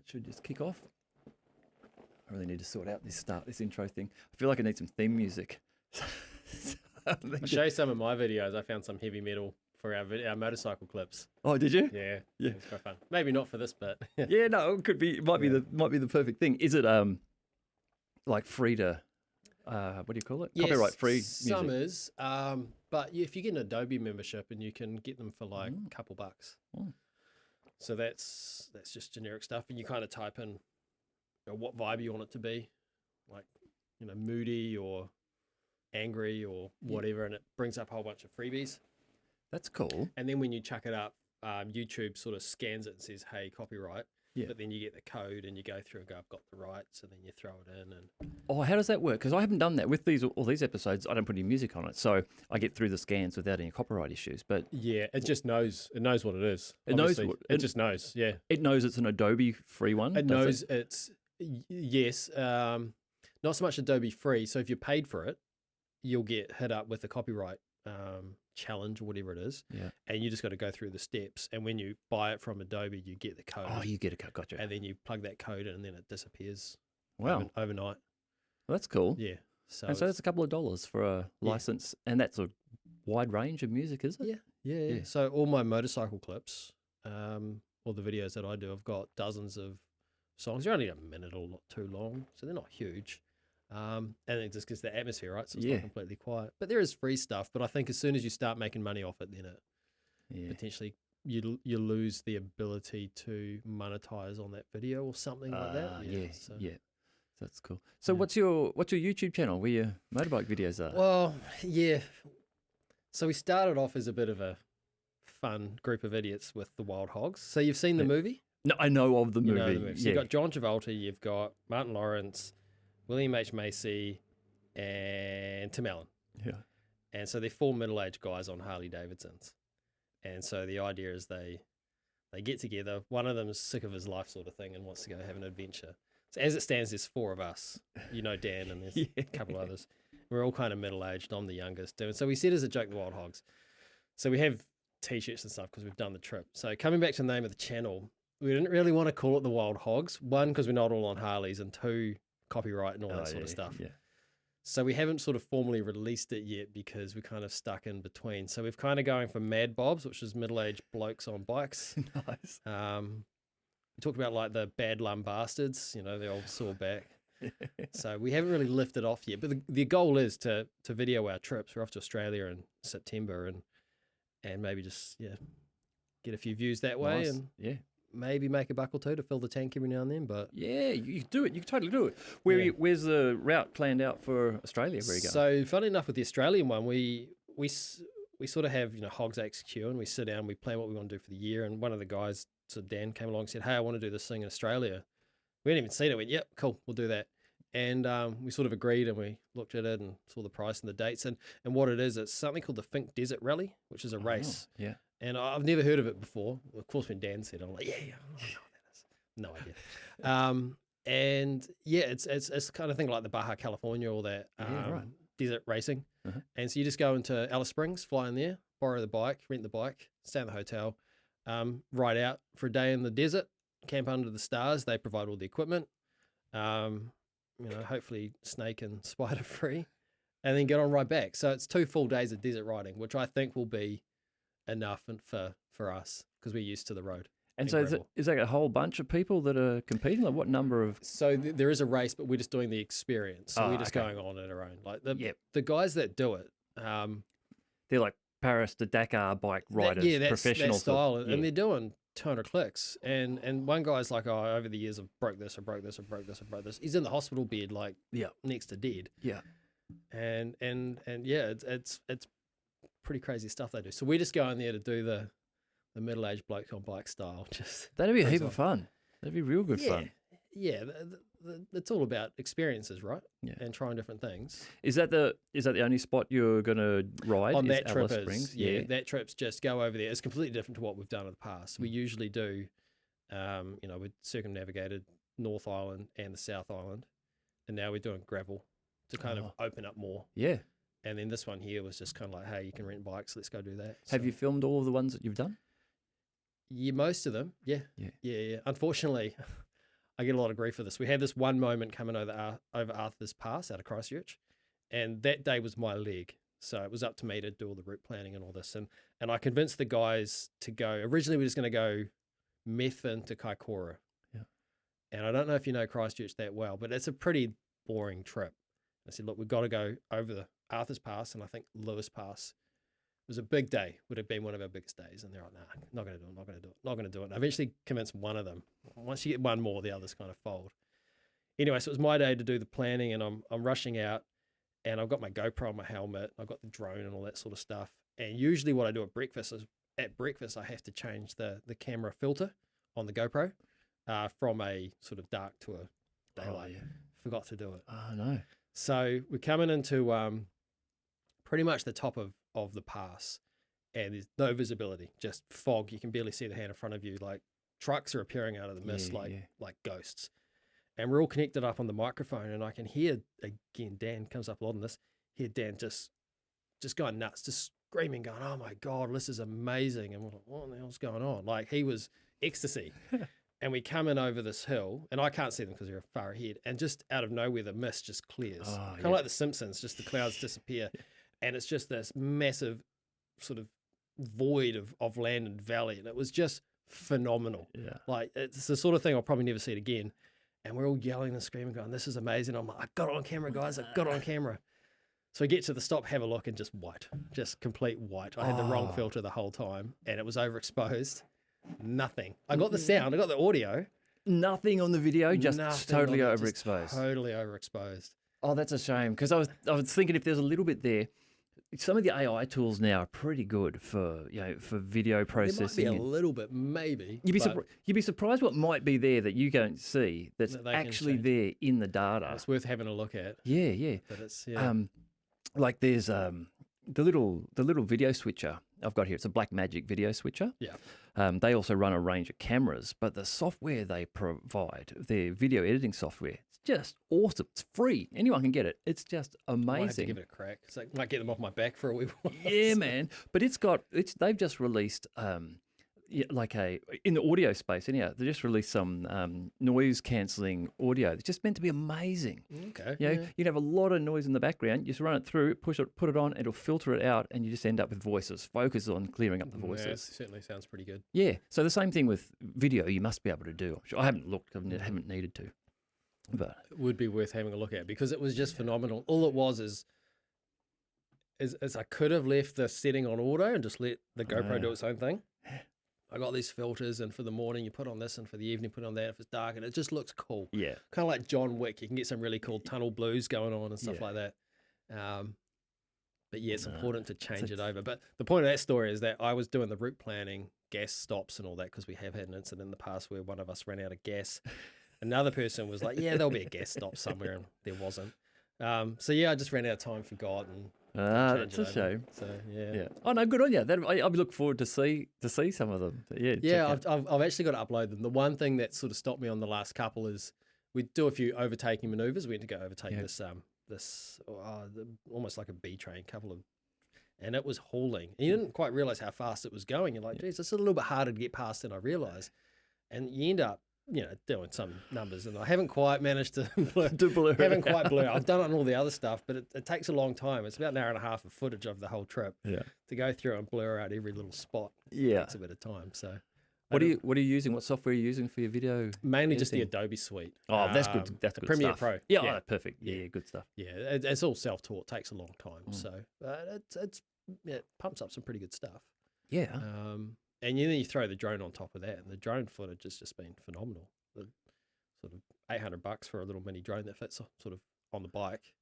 that should just kick off. I really need to sort out this intro thing. I feel like I need some theme music. I'll show you some of my videos. I found some heavy metal for our motorcycle clips. Oh, did you? Yeah, it's quite fun. Maybe not for this bit. Yeah, no, it could be. It might be the perfect thing. Is it like free to what do you call it? Yes, Copyright free some music. is, but if you get an Adobe membership and you can get them for like a couple bucks. So that's just generic stuff, and you kind of type in what vibe you want it to be, like moody or angry or whatever, and it brings up a whole bunch of freebies. That's cool. And then when you chuck it up, YouTube sort of scans it and says, "Hey, copyright." Yeah. But then you get the code and you go through and go, "I've got the rights," and then you throw it in. And Oh, how does that work? Because I haven't done that with all these episodes. I don't put any music on it, so I get through the scans without any copyright issues. But yeah, it just knows. It knows what it is. It knows obviously. what- It just knows. Yeah. it knows it's an Adobe free one. It does knows it's yes. Not so much Adobe free. So if you paid for it, you'll get hit up with a copyright challenge or whatever it is. Yeah. And you just got to go through the steps. And when you buy it from Adobe, you get the code. Oh, you get a code. Gotcha. And then you plug that code in, and then it disappears. Wow. Overnight. Well, that's cool. Yeah. So And so that's a couple of dollars for a license, and that's a wide range of music, is it? Yeah. So all my motorcycle clips, all the videos that I do, I've got dozens of songs. They're only a minute or not too long, so they're not huge. And it just gives the atmosphere, right? So it's not completely quiet. But there is free stuff. But I think as soon as you start making money off it, then it potentially you lose the ability to monetize on that video or something like that. So that's cool. So what's your YouTube channel where your motorbike videos are? Well, yeah. So we started off as a bit of a fun group of idiots with the Wild Hogs. So you've seen the movie? No, I know of the movie. You know the movie. So you've got John Travolta, you've got Martin Lawrence, William H. Macy, and Tim Allen. Yeah. And so they're four middle-aged guys on Harley Davidsons. And so the idea is they get together. One of them is sick of his life sort of thing and wants to go have an adventure. So as it stands, there's four of us. Dan, and there's a couple others. We're all kind of middle-aged. I'm the youngest. And so we said as a joke, the Wild Hogs. So we have T-shirts and stuff because we've done the trip. So coming back to the name of the channel, we didn't really want to call it the Wild Hogs. One, because we're not all on Harleys, and two, copyright and all that sort of stuff. Yeah. So we haven't sort of formally released it yet because we're kind of stuck in between. So we've kind of going from Mad Bobs, which is middle-aged blokes on bikes. Nice. We talked about like the Bad Lum Bastards, the old sore back. So we haven't really lifted off yet. But the goal is to video our trips. We're off to Australia in September and maybe just get a few views that way and maybe make a buck or two to fill the tank every now and then. But yeah, you can do it. You can totally do it. Where's the route planned out for Australia? Where are you going? So funny enough, with the Australian one, we sort of have Hogs HQ, and we sit down, we plan what we want to do for the year. And one of the guys, so Dan, came along and said, "Hey, I want to do this thing in Australia." We hadn't even seen it. We went, "Yep, cool, we'll do that." And we sort of agreed, and we looked at it and saw the price and the dates. And what it is, it's something called the Fink Desert Rally, which is a race. Yeah. And I've never heard of it before. Of course, when Dan said it, I'm like, I know what that is. No idea. And it's kind of thing like the Baja California or that desert racing. And so you just go into Alice Springs, fly in there, borrow the bike, rent the bike, stay in the hotel, ride out for a day in the desert, camp under the stars. They provide all the equipment, hopefully snake and spider free, and then get on right back. So it's 2 full days of desert riding, which I think will be enough for us because we're used to the road. And so is that a whole bunch of people that are competing? Like what number of? So there is a race, but we're just doing the experience. So we're just going on at our own. Like the guys that do it, they're like Paris to Dakar bike riders, that's professional that style, and they're doing 200 clicks. And one guy's like, "Oh, over the years I've broke this. He's in the hospital bed, like next to dead. Yeah. And it's pretty crazy stuff they do. So we just go in there to do the middle-aged bloke on bike style. That'd be a heap of fun. That'd be real good fun. Yeah, it's all about experiences, right? Yeah. And trying different things. Is that the only spot you're going to ride? On that trip Alice Springs? Yeah, that trip's just go over there. It's completely different to what we've done in the past. We usually do, we circumnavigated North Island and the South Island, and now we're doing gravel to kind of open up more. Yeah. And then this one here was just kind of like, hey, you can rent bikes, let's go do that. Have you filmed all of the ones that you've done? Yeah, most of them. Yeah. Unfortunately, I get a lot of grief for this. We had this one moment coming over Arthur's Pass out of Christchurch, and that day was my leg. So it was up to me to do all the route planning and all this. And I convinced the guys to go. Originally, we were just going to go Methven to Kaikoura. Yeah. And I don't know if you know Christchurch that well, but it's a pretty boring trip. I said, look, we've got to go over the Arthur's Pass and I think Lewis Pass. It was a big day, would have been one of our biggest days. And they're like, nah, not going to do it, not going to do it, not going to do it. And I eventually convinced one of them. Once you get one more, the others kind of fold. Anyway, so it was my day to do the planning and I'm rushing out and I've got my GoPro on my helmet. I've got the drone and all that sort of stuff. And usually what I do at breakfast is I have to change the camera filter on the GoPro from a sort of dark to a daylight. Oh, yeah. Forgot to do it. Oh, no. So we're coming into pretty much the top of the pass and there's no visibility, just fog. You can barely see the hand in front of you. Like trucks are appearing out of the mist like ghosts. And we're all connected up on the microphone and I can hear, again, Dan comes up a lot on this, hear Dan just going nuts, just screaming, going, oh my God, this is amazing. And we're like, what the hell's going on? Like he was ecstasy. And we come in over this hill and I can't see them because they're far ahead. And just out of nowhere, the mist just clears. Kind of like the Simpsons, just the clouds disappear. And it's just this massive sort of void of land and valley. And it was just phenomenal. Yeah. Like it's the sort of thing I'll probably never see it again. And we're all yelling and screaming, going, this is amazing. I'm like, I got it on camera, guys. I got it on camera. So we get to the stop, have a look, and just white, just complete white. I had the wrong filter the whole time, and it was overexposed. Nothing. I got the sound, I got the audio. Nothing on the video, just totally overexposed. Totally overexposed. Oh, that's a shame because I was thinking if there's a little bit there. Some of the AI tools now are pretty good for video processing. There might be a little bit, maybe. You'd be surprised what might be there that you don't see that's actually there in the data. It's worth having a look at. Yeah. But it's like there's the little video switcher I've got here. It's a Blackmagic video switcher. Yeah. They also run a range of cameras, but the software they provide, their video editing software, it's just awesome. It's free. Anyone can get it. It's just amazing. I have to give it a crack. So I might get them off my back for a wee while. Yeah, man. But they've just released in the audio space anyhow, they just released some noise cancelling audio. It's just meant to be amazing. Okay. You'd have a lot of noise in the background. You just run it through, put it on, it'll filter it out, and you just end up with voices. Focus on clearing up the voices. Yeah, it certainly sounds pretty good. Yeah. So the same thing with video, you must be able to do. I haven't looked. I haven't needed to. But it would be worth having a look at because it was just phenomenal. All it was is I could have left the setting on auto and just let the GoPro do its own thing. I got these filters, and for the morning you put on this, and for the evening put on that if it's dark, and it just looks cool. Yeah. Kind of like John Wick. You can get some really cool tunnel blues going on and stuff like that. But yeah, it's important to change it over. But the point of that story is that I was doing the route planning, gas stops and all that, because we have had an incident in the past where one of us ran out of gas. Another person was like, yeah, there'll be a gas stop somewhere, and there wasn't. So yeah, I just ran out of time, forgot, and that's a shame. So yeah. Oh no, good on you. I look forward to see some of them. Yeah. I've actually got to upload them. The one thing that sort of stopped me on the last couple is we do a few overtaking maneuvers. We had to go overtake this almost like a B train, and it was hauling. And you didn't quite realize how fast it was going. You're like, geez, it's a little bit harder to get past than I realized. And you end up, doing some numbers, and I haven't quite managed to blur. Haven't quite blur. I've done it on all the other stuff, but it takes a long time. It's about an hour and a half of footage of the whole trip to go through and blur out every little spot. It takes a bit of time. So, what are you using? What software are you using for your video? Mainly just the Adobe suite. Oh, that's good. That's good Premiere stuff. Pro. Yeah, perfect. Yeah, good stuff. Yeah, it's all self-taught. Takes a long time. So it pumps up some pretty good stuff. Yeah. And then you throw the drone on top of that, and the drone footage has just been phenomenal. The sort of $800 for a little mini drone that fits sort of on the bike,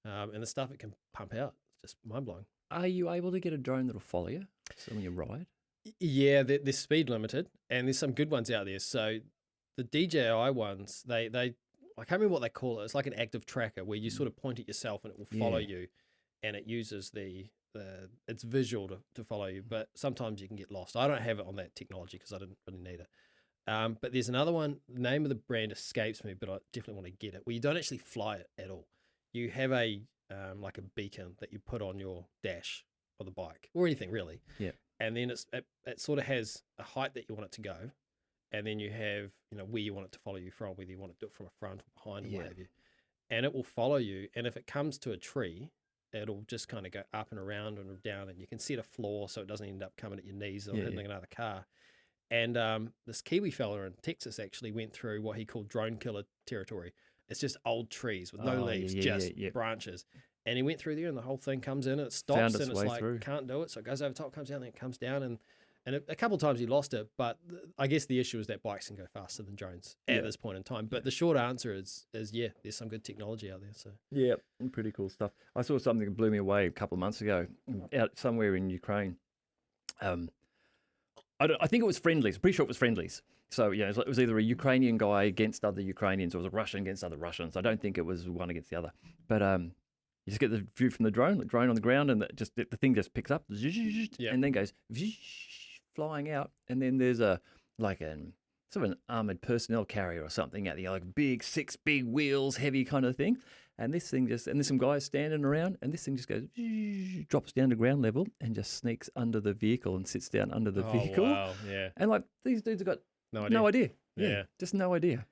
and the stuff it can pump out, it's just mind blowing. Are you able to get a drone that'll follow you? So when you ride? Yeah, they're speed limited, and there's some good ones out there. So the DJI ones, they I can't remember what they call it. It's like an active tracker where you sort of point at yourself and it will follow you, and it uses it's visual to follow you, but sometimes you can get lost. I don't have it on that technology because I didn't really need it. But there's another one, the name of the brand escapes me, but I definitely want to get it, where you don't actually fly it at all. You have a like a beacon that you put on your dash of the bike or anything really. Yeah. And then it sort of has a height that you want it to go, and then you have, where you want it to follow you from, whether you want to do it from a front or behind or Yeah. what have you. And it will follow you. And if it comes to a tree, it'll just kind of go up and around and down, and you can set a floor so it doesn't end up coming at your knees or Yeah, hitting another car. And this Kiwi fella in Texas actually went through what he called drone killer territory. It's just old trees with no Oh, yeah, leaves, yeah, just yeah. branches. And he went through there, and the whole thing comes in, it stops, Found and its it's way like, through. can't do it. So it goes over top, comes down, then it comes down. And a couple of times he lost it. But I guess the issue is that bikes can go faster than drones at this point in time. But the short answer is yeah, there's some good technology out there. So Yeah, pretty cool stuff. I saw something that blew me away a couple of months ago out somewhere in Ukraine. I think it was friendlies. I'm pretty sure it was friendlies. So, yeah, it was either a Ukrainian guy against other Ukrainians or it was a Russian against other Russians. I don't think it was one against the other. But you just get the view from the drone on the ground, and the thing just picks up and then goes flying out. And then there's sort of an armored personnel carrier or something out there, like six big wheels, heavy kind of thing. And this thing and there's some guys standing around, and this thing just goes, drops down to ground level and just sneaks under the vehicle and sits down under the vehicle. Wow, yeah. And like these dudes have got No idea. Yeah, just no idea.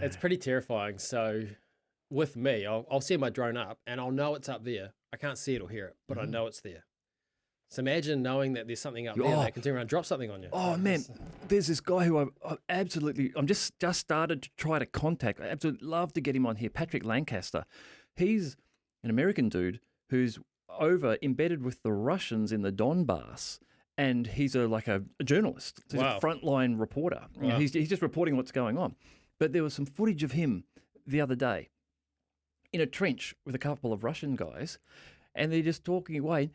It's pretty terrifying. So with me, I'll send my drone up and I'll know it's up there. I can't see it or hear it, but I know it's there. So imagine knowing that there's something up there that can turn around and drop something on you. Oh, man, there's this guy who I'm just started to try to contact. I absolutely love to get him on here, Patrick Lancaster. He's an American dude who's embedded with the Russians in the Donbass, and he's a journalist. So he's a frontline reporter. Wow. He's just reporting what's going on. But there was some footage of him the other day in a trench with a couple of Russian guys, and they're just talking away.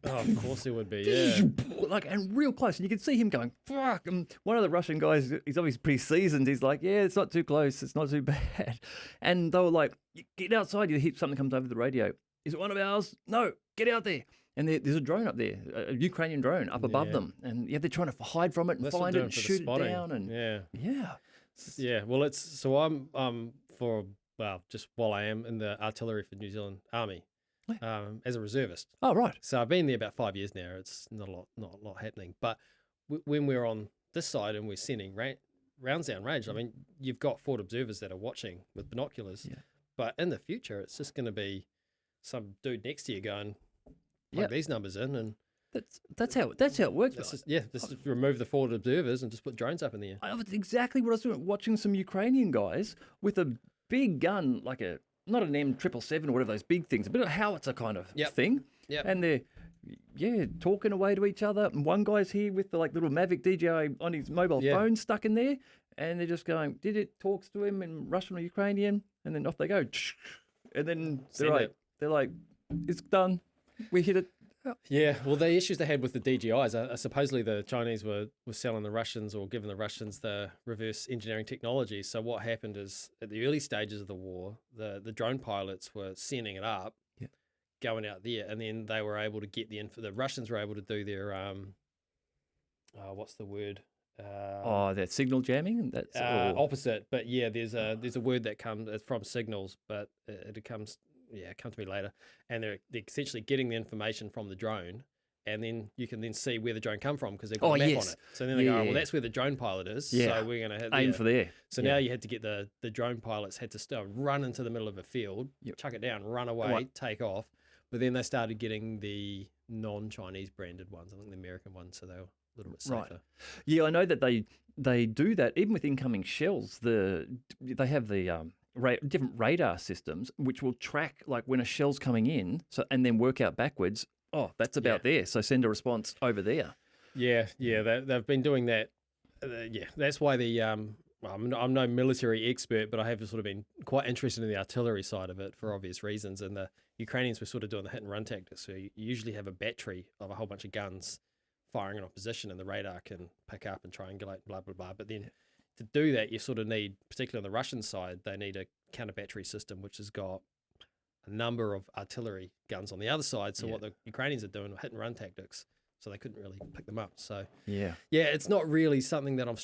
Oh, of course there would be, yeah. And real close. And you can see him going, fuck. And one of the Russian guys, he's obviously pretty seasoned. He's like, yeah, it's not too close. It's not too bad. And they were like, get outside. You hear something comes over the radio. Is it one of ours? No, get out there. And there's a drone up there, a Ukrainian drone up above them. And they're trying to hide from it and find it and shoot it down. And Yeah. Well, I'm just while I am in the artillery for New Zealand Army, as a reservist. Oh, right. So I've been there about 5 years now. It's not a lot happening. But when we're on this side and we're sending rounds down range, I mean, you've got forward observers that are watching with binoculars. Yeah. But in the future, it's just going to be some dude next to you going, plug these numbers in, and that's how it works. Just remove the forward observers and just put drones up in the air. That's exactly what I was doing. Watching some Ukrainian guys with a big gun, like not an M777 or whatever, those big things, a bit of a howitzer kind of thing. Yeah. And they're talking away to each other. And one guy's here with the little Mavic DJI on his mobile phone stuck in there, and they're just going, talks to him in Russian or Ukrainian, and then off they go. And then they're like, it's done. We hit it. Yeah, well, the issues they had with the DJIs, supposedly the Chinese were selling the Russians or giving the Russians the reverse engineering technology. So what happened is at the early stages of the war, the drone pilots were sending it up, going out there, and then they were able to get the Russians were able to do their, what's the word? That signal jamming? That's opposite, but yeah, there's a word that comes from signals, but it comes... Yeah, come to me later. And they're essentially getting the information from the drone, and then you can then see where the drone come from because they've got a map on it. So then they go, well, that's where the drone pilot is. Yeah. So we're going to hit aim for there. So now you had to get the drone pilots had to run into the middle of a field, chuck it down, run away, take off. But then they started getting the non-Chinese branded ones. I think the American ones, so they were a little bit safer. Right. Yeah, I know that they do that even with incoming shells. They have the different radar systems which will track when a shell's coming in, and then work out backwards. Oh, that's about there. So send a response over there. Yeah, they've been doing that. That's why I'm no military expert, but I have sort of been quite interested in the artillery side of it for obvious reasons. And the Ukrainians were sort of doing the hit and run tactics. So you usually have a battery of a whole bunch of guns firing in opposition, and the radar can pick up and triangulate, blah blah blah. But then to do that, you sort of need, particularly on the Russian side, they need a counter battery system, which has got a number of artillery guns on the other side. So what the Ukrainians are doing are hit and run tactics. So they couldn't really pick them up. So it's not really something that I'm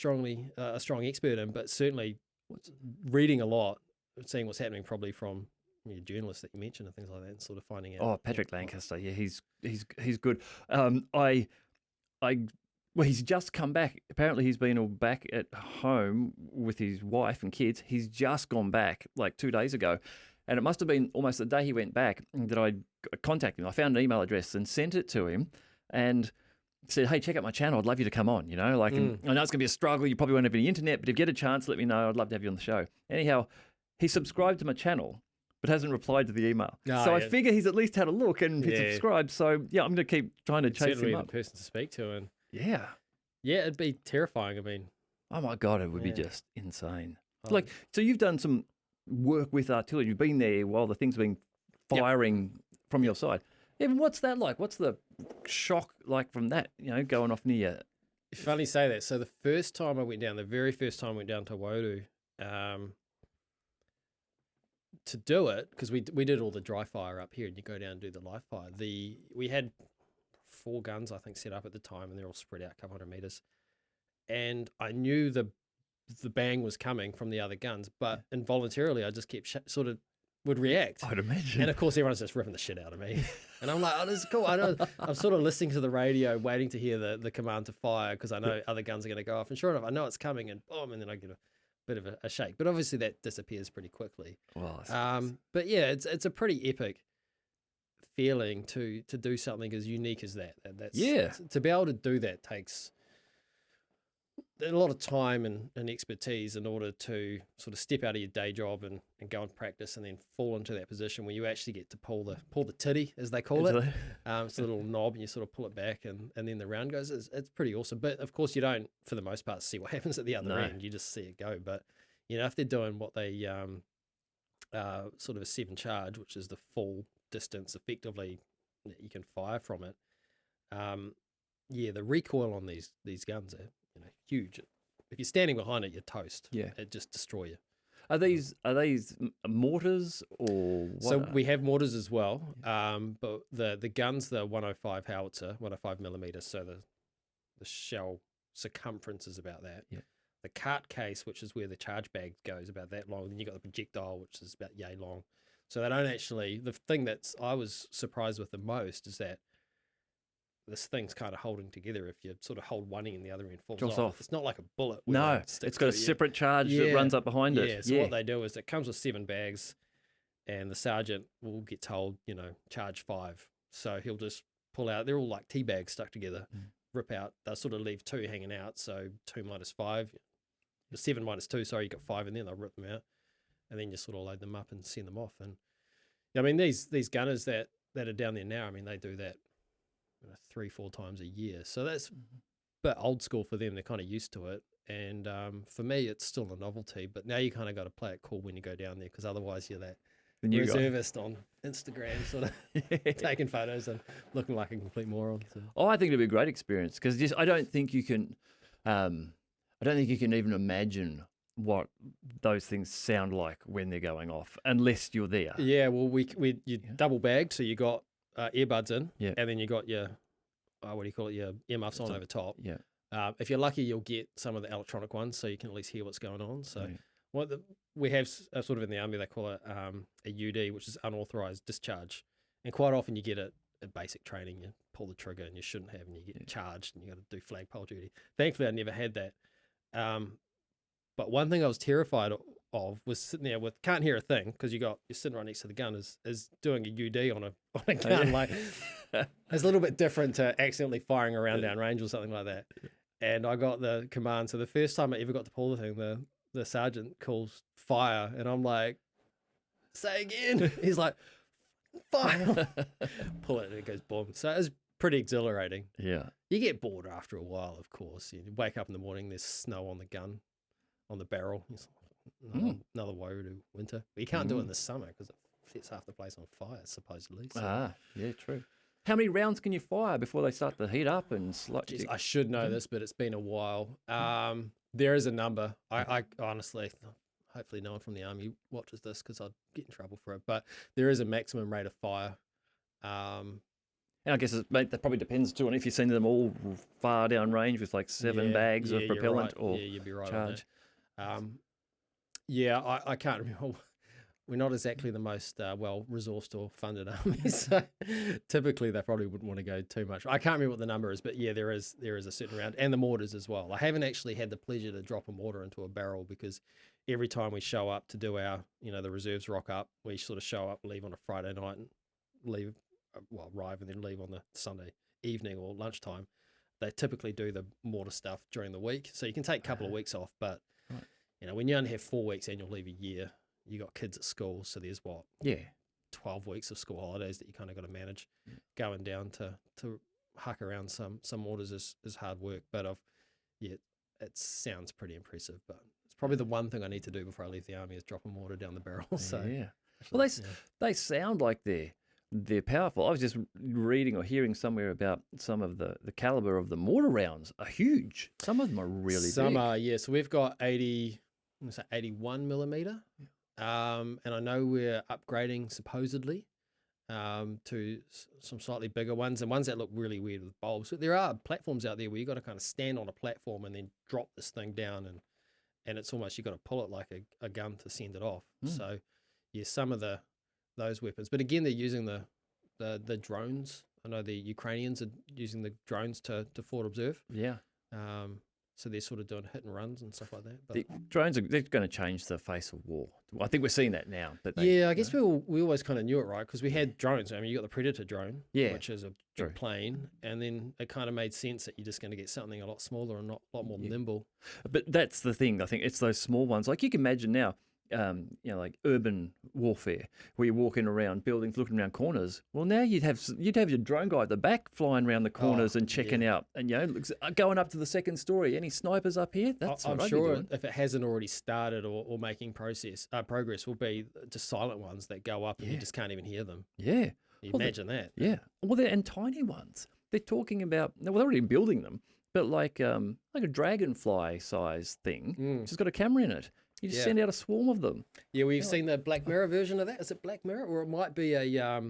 a strong expert in, but certainly reading a lot, seeing what's happening probably from journalists that you mentioned and things like that, and sort of finding out. Oh, Patrick Lancaster, he's good. I Well, he's just come back. Apparently, he's been all back at home with his wife and kids. He's just gone back like 2 days ago. And it must have been almost the day he went back that I contacted him. I found an email address and sent it to him and said, hey, check out my channel. I'd love you to come on, like, and I know it's going to be a struggle. You probably won't have any internet, but if you get a chance, let me know. I'd love to have you on the show. Anyhow, he subscribed to my channel, but hasn't replied to the email. I figure he's at least had a look and he's subscribed. So, yeah, I'm going to keep trying to chase him up. The person to speak to. And yeah, it'd be terrifying. I mean, oh, my God, it would be just insane. Like, so you've done some work with artillery. You've been there while the thing's been firing from your side. Even what's that like? What's the shock like from that, going off near you? Funny you say that. So the first time I went down, the very first time I went down to Wodu, to do it, because we did all the dry fire up here and you go down and do the live fire. We had 4 guns, I think, set up at the time, and they're all spread out a couple hundred meters. And I knew the bang was coming from the other guns, but involuntarily I just kept sort of would react. I'd imagine. And of course everyone's just ripping the shit out of me. And I'm like, oh, this is cool. I'm sort of listening to the radio, waiting to hear the command to fire, because I know other guns are going to go off. And sure enough, I know it's coming, and boom, and then I get a bit of a shake. But obviously that disappears pretty quickly. Well, but yeah, it's a pretty epic feeling to do something as unique as that. To be able to do that takes a lot of time and expertise in order to sort of step out of your day job and go and practice, and then fall into that position where you actually get to pull the titty, as they call it. It's a little knob, and you sort of pull it back, and then the round goes. It's pretty awesome. But of course, you don't, for the most part, see what happens at the other end. You just see it go. But if they're doing what they sort of a 7 charge, which is the full distance effectively that you can fire from it. The recoil on these guns are huge. If you're standing behind it, you're toast. Yeah, it just destroy you. Are these mortars or what? So we have mortars as well, but the guns, the 105 howitzer, 105 millimeters. So the shell circumference is about that. Yeah. The cart case, which is where the charge bag goes, about that long. Then you got the projectile, which is about yay long. So they don't actually. The thing I was surprised with the most is that this thing's kind of holding together. If you sort of hold one end, the other end falls off. It's not like a bullet. No, it's got a separate charge that runs up behind it. So what they do is it comes with 7 bags, and the sergeant will get told, charge 5. So he'll just pull out. They're all like tea bags stuck together. Rip out. They'll sort of leave 2 hanging out. So 2 minus 5, 7 minus 2. Sorry, you got 5 in there. They'll rip them out, and then you sort of load them up and send them off. And I mean, these gunners that are down there now, I mean, they do that 3-4 times a year. So that's a bit old school for them. They're kind of used to it. And for me, it's still a novelty. But now you kind of got to play it cool when you go down there, because otherwise you're that reservist on Instagram, sort of taking photos and looking like a complete moron. So. Oh, I think it'd be a great experience, because I don't think you can. I don't think you can even imagine what those things sound like when they're going off, unless you're there. Yeah, well, you double bagged, so you got earbuds in, and then you got your your earmuffs on over top. Yeah. If you're lucky, you'll get some of the electronic ones, so you can at least hear what's going on. So we have sort of in the army, they call it a UD, which is unauthorized discharge, and quite often you get it at basic training. You pull the trigger and you shouldn't have, and you get charged, and you got to do flagpole duty. Thankfully, I never had that. But one thing I was terrified of was sitting there with, can't hear a thing, because you're sitting right next to the gun, is doing a UD on a gun. Like, it's a little bit different to accidentally firing around down range or something like that. And I got the command. So the first time I ever got to pull the thing, the sergeant calls fire, and I'm like, say again. He's like, fire. Pull it, and it goes boom. So it was pretty exhilarating. Yeah. You get bored after a while, of course. You wake up in the morning, there's snow on the gun, on the barrel. It's another woe to winter. But you can't do it in the summer, because it sets half the place on fire, supposedly. So. Yeah, true. How many rounds can you fire before they start to heat up and Jeez, I should know this, but it's been a while. There is a number. I honestly, hopefully no one from the army watches this, because I'd get in trouble for it. But there is a maximum rate of fire. And I guess that probably depends too on if you're sending them all far down range with like 7 bags of propellant or you'd be right charge. on that. I can't remember. we're not exactly the most well-resourced or funded army, so typically they probably wouldn't want to go too much. I can't remember what the number is, but yeah, there is a certain amount, and the mortars as well. I haven't actually had the pleasure to drop a mortar into a barrel because every time we show up to do our, the reserves rock up, we sort of show up, leave on a Friday night, and leave, arrive and then leave on the Sunday evening or lunchtime. They typically do the mortar stuff during the week, so you can take a couple of weeks off, but when you only have 4 weeks annual leave a year, you got kids at school, so there's 12 weeks of school holidays that you kind of got to manage. Going down to huck around some mortars is hard work, but it sounds pretty impressive. But it's probably the one thing I need to do before I leave the army is drop a mortar down the barrel. So well, they sound like they're powerful. I was just reading or hearing somewhere about some of the caliber of the mortar rounds are huge. Some of them are really big. Some are, yeah. So we've got 81 millimeter. And I know we're upgrading supposedly to some slightly bigger ones and ones that look really weird with bulbs. So there are platforms out there where you got to kind of stand on a platform and then drop this thing down, and it's almost you got to pull it like a gun to send it off. So yeah, some of those weapons, but again they're using the drones. I know the Ukrainians are using the drones to forward observe. Yeah. So they're sort of doing hit and runs and stuff like that. But the drones they're going to change the face of war. I think we're seeing that now. I guess we always kind of knew it, right? Because we had drones. I mean, you got the Predator drone, which is a big plane, and then it kind of made sense that you're just going to get something a lot smaller and a lot more nimble. But that's the thing. I think it's those small ones. Like you can imagine now, like urban warfare, where you're walking around buildings, looking around corners. Well, now you'd have your drone guy at the back flying around the corners and checking out, and going up to the second story. Any snipers up here? That's I'm sure if it hasn't already started or making progress, will be just silent ones that go up and you just can't even hear them. Yeah, imagine that. Yeah, well, and tiny ones. They're talking about. Well, they're already building them, but like a dragonfly size thing, which has got a camera in it. You just send out a swarm of them. Yeah, we've seen the Black Mirror version of that. Is it Black Mirror, or it might be a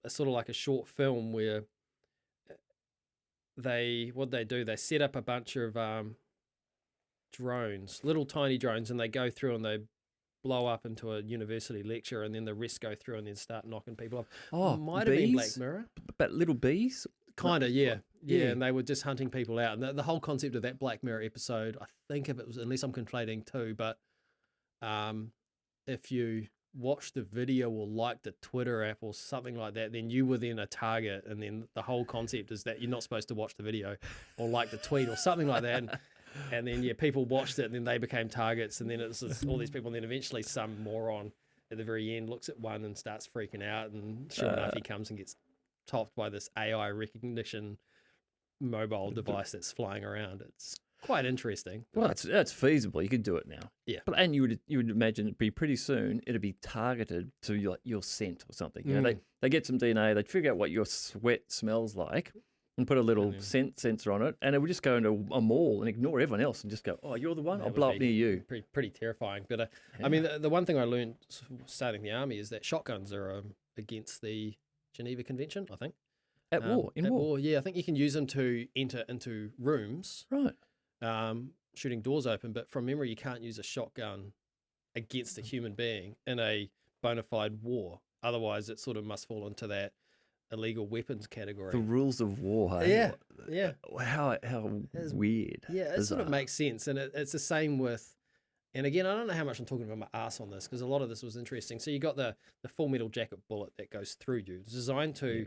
sort of like a short film where they set up a bunch of drones, little tiny drones, and they go through and they blow up into a university lecture, and then the rest go through and then start knocking people off. Oh, might have been Black Mirror, but little bees. Kind of, yeah, and they were just hunting people out. And the whole concept of that Black Mirror episode, I think if it was, unless I'm conflating two, but if you watched the video or liked the Twitter app or something like that, then you were then a target. And then the whole concept is that you're not supposed to watch the video or like the tweet or something like that. And then, people watched it and then they became targets. And then it's all these people. And then eventually some moron at the very end looks at one and starts freaking out. And sure enough, he comes and gets topped by this AI recognition mobile device that's flying around. It's quite interesting. Well, that's feasible. You could do it now. Yeah, and you would imagine it'd be pretty soon. It'd be targeted to your scent or something. They get some DNA. They figure out what your sweat smells like, and put a little scent sensor on it, and it would just go into a mall and ignore everyone else and just go, "Oh, you're the one. I'll blow up near you." Pretty terrifying. But I mean, the one thing I learned starting the army is that shotguns are against the Geneva Convention, I think. At war. Yeah, I think you can use them to enter into rooms, right? Shooting doors open, but from memory, you can't use a shotgun against a human being in a bona fide war. Otherwise, it sort of must fall into that illegal weapons category. The rules of war, hey? Yeah. How weird. Yeah, it sort of makes sense, and it's the same with. And again, I don't know how much I'm talking about my ass on this because a lot of this was interesting. So you got the full metal jacket bullet that goes through you. It's designed to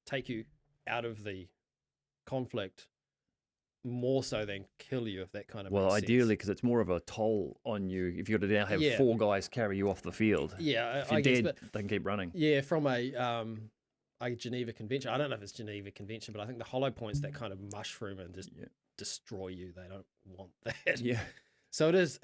take you out of the conflict more so than kill you, if that kind of makes sense. Ideally, because it's more of a toll on you if you've got to now have 4 guys carry you off the field. Yeah, if you're dead, they can keep running. Yeah, from a Geneva Convention. I don't know if it's Geneva Convention, but I think the hollow points that kind of mushroom and just destroy you. They don't want that. Yeah. So it is.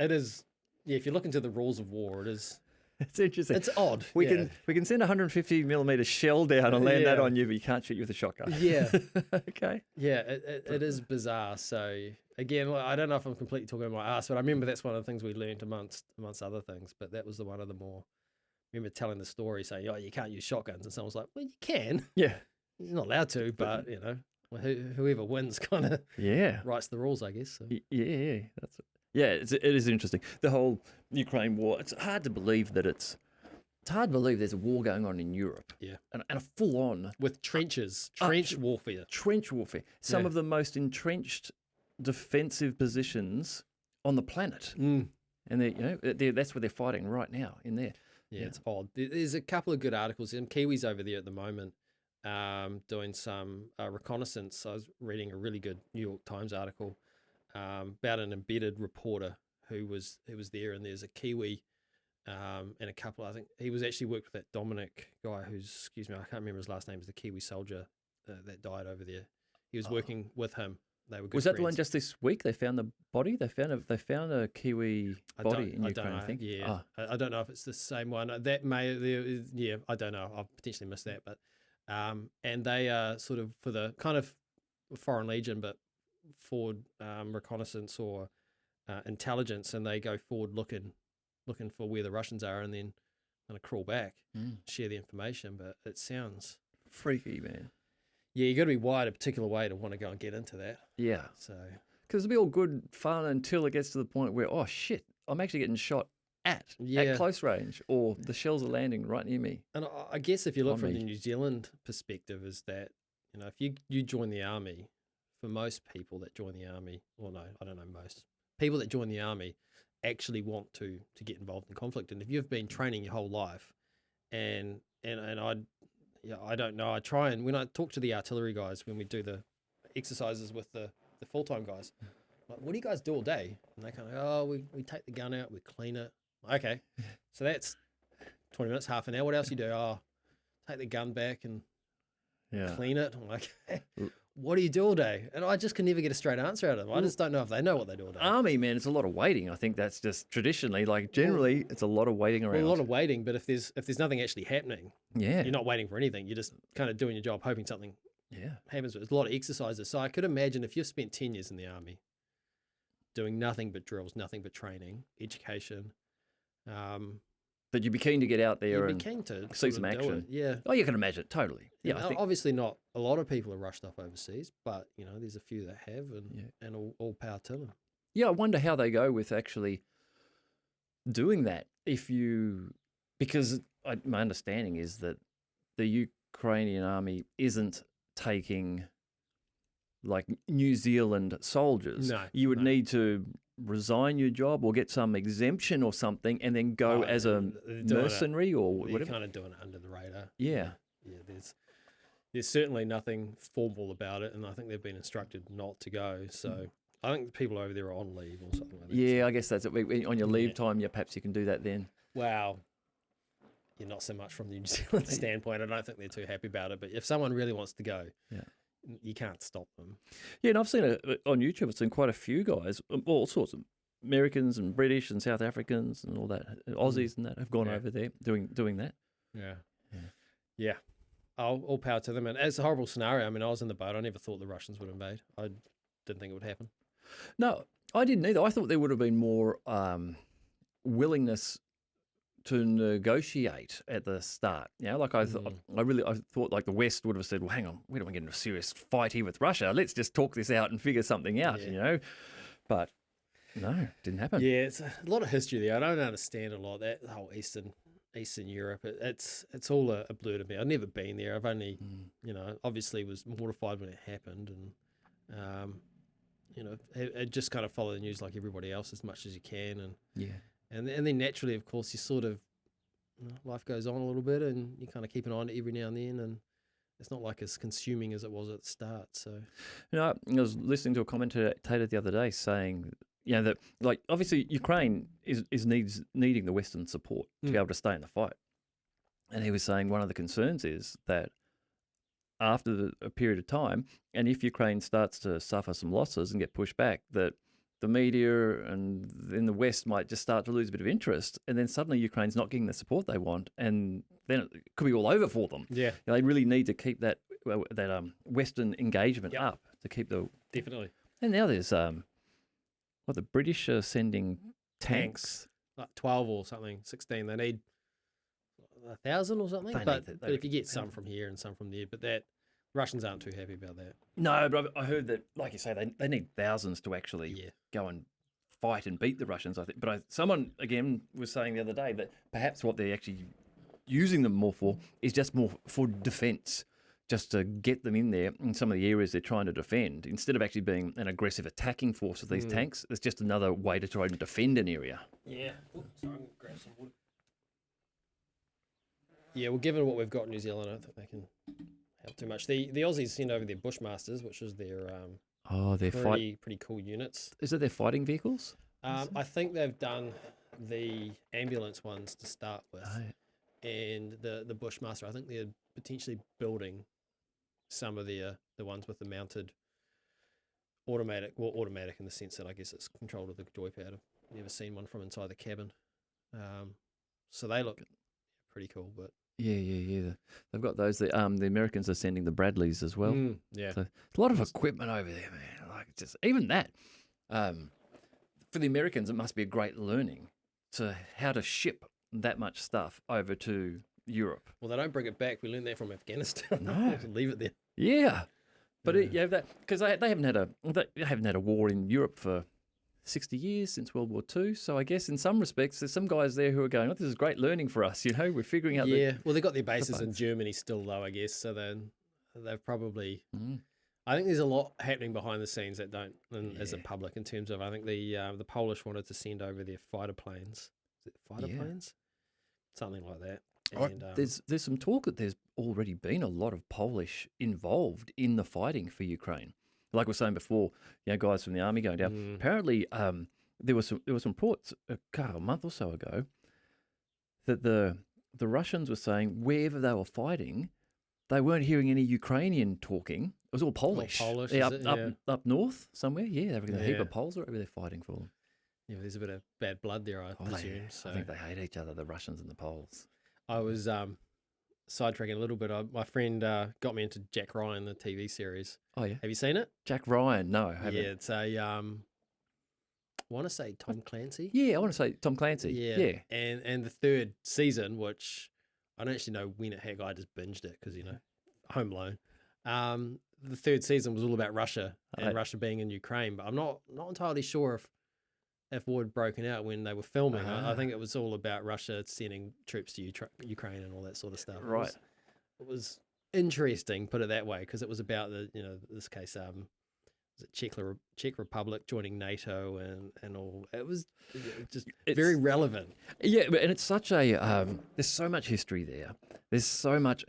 Yeah, if you look into the rules of war, it is. It's interesting. It's odd. We can send a 150 millimeter shell down and land that on you, but you can't shoot you with a shotgun. Yeah. Okay. Yeah, it is bizarre. So again, I don't know if I'm completely talking about my ass, but I remember that's one of the things we learned amongst other things. But that was one of the more. I remember telling the story saying, "Oh, you can't use shotguns," and someone's like, "Well, you can. Yeah, you're not allowed to, but whoever wins kind of writes the rules, I guess." So. Yeah, Yeah, it is interesting. The whole Ukraine war. It's hard to believe that it's hard to believe there's a war going on in Europe. Yeah. And a full on With trench warfare. trench warfare. Some Yeah. of the most entrenched defensive positions on the planet. Mm. And that's where they're fighting right now in there. Yeah, it's odd. There's a couple of good articles. Some Kiwis over there at the moment doing some reconnaissance. I was reading a really good New York Times article about an embedded reporter who was there, and there's a Kiwi and a couple. I think he was actually worked with that Dominic guy who's, excuse me, I can't remember his last name. Is the Kiwi soldier that died over there. He was working with him. They were good Was that the one friends. just this week? They found the body. They found a Kiwi body in I Ukraine. don't know. I think. Yeah, Ah, I don't know if it's the same one. That may, yeah, I don't know. I've potentially missed that, but and they are sort of for the kind of Foreign Legion, but forward reconnaissance or intelligence, and they go forward looking for where the Russians are, and then kind of crawl back, share the information. But it sounds freaky, man. yeah, you got to be wired a particular way to want to go and get into that. Yeah. So Because it'll be all good fun until it gets to the point where, oh shit, I'm actually getting shot at close range, or the shells are landing right near me. And I guess if you look On from me. the New Zealand perspective, is that, you know, if you join the army, for most people that join the army, well, no, I don't know, most people that join the army actually want to get involved in conflict. And if you've been training your whole life, and I don't know, I try, and when I talk to the artillery guys, when we do the exercises with the full-time guys, like, what do you guys do all day? And they kind of, oh, we take the gun out, we clean it. Okay, so that's 20 minutes, half an hour. What else you do? Oh, take the gun back and clean it. I'm like, what do you do all day? And I just can never get a straight answer out of them. I just don't know if they know what they do all day. Army, man, it's a lot of waiting. I think that's just traditionally, like generally, it's a lot of waiting around. Well, a lot of waiting, but if there's nothing actually happening, yeah, you're not waiting for anything. You're just kind of doing your job, hoping something happens. But there's a lot of exercises. So I could imagine if you've spent 10 years in the army, doing nothing but drills, nothing but training, education. But you'd be keen to get out there You'd and be keen to see sort some of do action. it. Yeah. Oh, you can imagine it, totally. Yeah, And I think, obviously not a lot of people are rushed off overseas, but you know, there's a few that have, and all power to them. yeah, I wonder how they go with actually doing that. Because my understanding is that the Ukrainian army isn't taking like New Zealand soldiers. No, You would need to resign your job or get some exemption or something, and then go as a they're doing mercenary or You're whatever. kind of doing it under the radar. Yeah. Yeah, there's certainly nothing formal about it, and I think they've been instructed not to go. So I think the people over there are on leave or something like that. Yeah, I guess that's it. On your leave time, perhaps you can do that then. Wow. You're not so much from the New Zealand standpoint. I don't think they're too happy about it. But if someone really wants to go, you can't stop them. Yeah, and I've seen it on YouTube. I've seen quite a few guys, all sorts of Americans and British and South Africans and all that, Aussies and that have gone over there doing that. Yeah. All power to them. And it's a horrible scenario. I mean, I was in the boat. I never thought the Russians would invade. I didn't think it would happen. No, I didn't either. I thought there would have been more willingness to negotiate at the start. You know, like I thought like the West would have said, well, hang on, we don't want to get into a serious fight here with Russia. Let's just talk this out and figure something out, you know. But no, didn't happen. Yeah, it's a lot of history there. I don't understand a lot of that, the whole Eastern Europe. It's all a blur to me. I've never been there. I've only, you know, obviously was mortified when it happened, and you know, it just kind of follow the news like everybody else as much as you can, and then naturally, of course, you sort of, you know, life goes on a little bit, and you kind of keep an eye on it every now and then, and it's not like as consuming as it was at the start. So, you know, I was listening to a commentator the other day saying, you know, that like obviously Ukraine is needing the Western support to be able to stay in the fight, and he was saying one of the concerns is that after a period of time, and if Ukraine starts to suffer some losses and get pushed back, that the media and then the West might just start to lose a bit of interest, and then suddenly Ukraine's not getting the support they want, and then it could be all over for them. yeah, You know, they really need to keep that Western engagement up to keep the. definitely. And now there's the British are sending tanks. Like 12 or something, 16. They need 1,000 or something. But if you get some from here and some from there, but that Russians aren't too happy about that. No, but I heard that, like you say, they need thousands to actually go and fight and beat the Russians, I think. But someone, again, was saying the other day that perhaps what they're actually using them more for is just more for defence, just to get them in there in some of the areas they're trying to defend. Instead of actually being an aggressive attacking force of these tanks, it's just another way to try and defend an area. Yeah. Ooh, sorry, I'm going to grab some water. Yeah, well, given what we've got in New Zealand, I don't think they can help too much. The Aussies sent over their Bushmasters, which is their They're pretty cool units. Is it their fighting vehicles? I think they've done the ambulance ones to start with, and the Bushmaster. I think they're potentially building some of the ones with the mounted automatic in the sense that I guess it's controlled with the joypad. I've never seen one from inside the cabin, so they look pretty cool. But yeah, they've got those. The Americans are sending the Bradleys as well. Yeah, so a lot of equipment over there, man. Like just even that. For the Americans, it must be a great learning to how to ship that much stuff over to Europe. Well, they don't bring it back. We learned that from Afghanistan. No, leave it there. Yeah, but that because they haven't had a war in Europe for 60 years since World War II. So I guess in some respects, there's some guys there who are going, "Oh, this is great learning for us." You know, we're figuring out. Yeah, well, they've got their bases in Germany still, though, I guess. So then they've probably. I think there's a lot happening behind the scenes that don't, as a public, in terms of. I think the Polish wanted to send over their fighter planes. Is it fighter planes? Something like that. And, there's some talk that there's already been a lot of Polish involved in the fighting for Ukraine. Like we were saying before, guys from the army going down. Apparently, there was some reports a month or so ago that the Russians were saying wherever they were fighting, they weren't hearing any Ukrainian talking. It was all Polish. All Polish, up north somewhere. Yeah, they were a heap of Poles over there fighting for them. Yeah, there's a bit of bad blood there, I presume. I think they hate each other, the Russians and the Poles. I was sidetracking a little bit. My friend got me into Jack Ryan, the TV series. Oh, yeah. Have you seen it? Jack Ryan? No, I haven't. Yeah, it's a, I want to say Tom Clancy. Yeah, I want to say Tom Clancy. Yeah. And the third season, which I don't actually know when it had, I just binged it because, Home Alone. The third season was all about Russia and Russia being in Ukraine, but I'm not entirely sure if war had broken out when they were filming. I think it was all about Russia sending troops to Ukraine and all that sort of stuff. Right. It was interesting, put it that way, because it was about this case, was it Czech Republic joining NATO and all. It was it's very relevant. Yeah, and it's such a there's so much history there. There's so much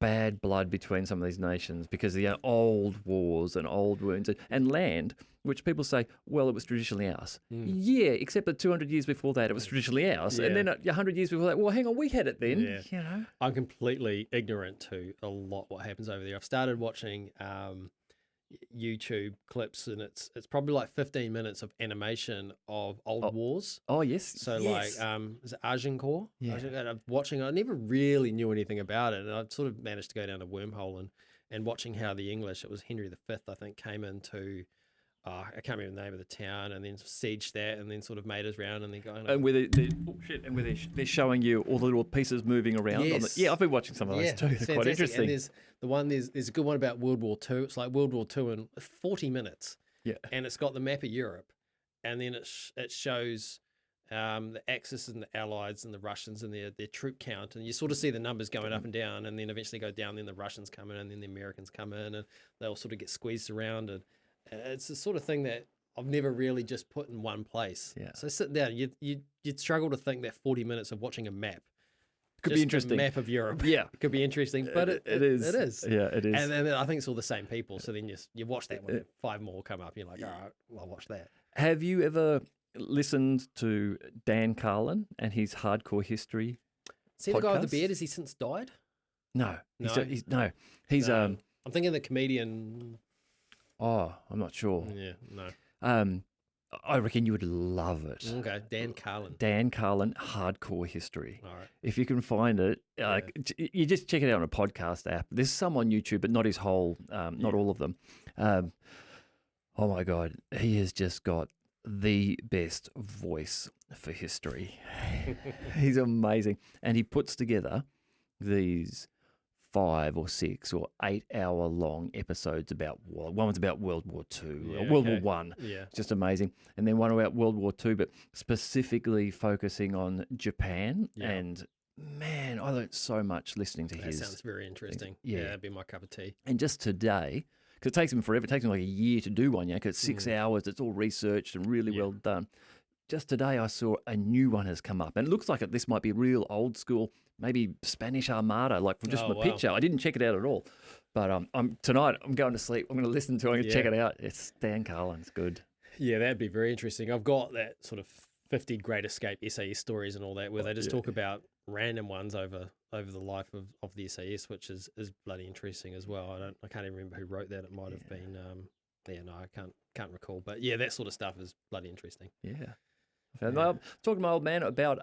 bad blood between some of these nations because of the old wars and old wounds and land, which people say, well, it was traditionally ours. Yeah, except that 200 years before that, it was traditionally ours. And then 100 years before that, well, hang on, we had it then. Yeah. I'm completely ignorant to a lot what happens over there. I've started watching YouTube clips, and it's probably like 15 minutes of animation of old wars. Oh, yes. So yes. is it Agincourt? Yeah. I'm watching. I never really knew anything about it, and I sort of managed to go down a wormhole and watching how the English, it was Henry V, I think, came into. I can't remember the name of the town, and then sieged that, and then sort of made his round, and then going. And where they're showing you all the little pieces moving around. Yes. I've been watching some of those too. They're quite interesting. And there's a good one about World War II. It's like World War II in 40 minutes. Yeah. And it's got the map of Europe, and then it shows the Axis and the Allies and the Russians and their troop count, and you sort of see the numbers going up and down, and then eventually go down. Then the Russians come in, and then the Americans come in, and they'll sort of get squeezed around and. It's the sort of thing that I've never really just put in one place. Yeah. So sit down. You'd struggle to think that 40 minutes of watching a map could be interesting. A map of Europe. Yeah, it could be interesting, but it is. It is. Yeah, it is. And then I think it's all the same people. So then you watch that one, 5 more come up. You're like, all right, well, I'll watch that. Have you ever listened to Dan Carlin and his Hardcore History? See the guy with the beard? Has he since died? No. No. He's I'm thinking the comedian. Oh, I'm not sure. Yeah, no. I reckon you would love it. Okay, Dan Carlin. Dan Carlin, Hardcore History. All right. If you can find it, you just check it out on a podcast app. There's some on YouTube, but not his whole, not all of them. Oh my God, he has just got the best voice for history. He's amazing. And he puts together these 5 or 6 or 8 hour long episodes about war. One was about World War II Yeah, or World okay. War One. Yeah. Just amazing. And then one about World War II, but specifically focusing on Japan. Yeah. And man, I learned so much listening to That his. sounds very interesting. Yeah. That'd be my cup of tea. And just today, because it takes him forever, it takes him like a year to do one, because it's 6 hours, it's all researched and really well done. Just today, I saw a new one has come up, and it looks like this might be real old school, maybe Spanish Armada, like from just from a picture. I didn't check it out at all, but tonight I'm going to sleep. I'm going to listen to it. I'm going to check it out. It's Dan Carlin's good. Yeah, that'd be very interesting. I've got that sort of 50 Great Escape SAS stories and all that, where they just talk about random ones over the life of the SAS, which is bloody interesting as well. I can't even remember who wrote that. It might have been I can't recall. But yeah, that sort of stuff is bloody interesting. Yeah. I'm talking to my old man about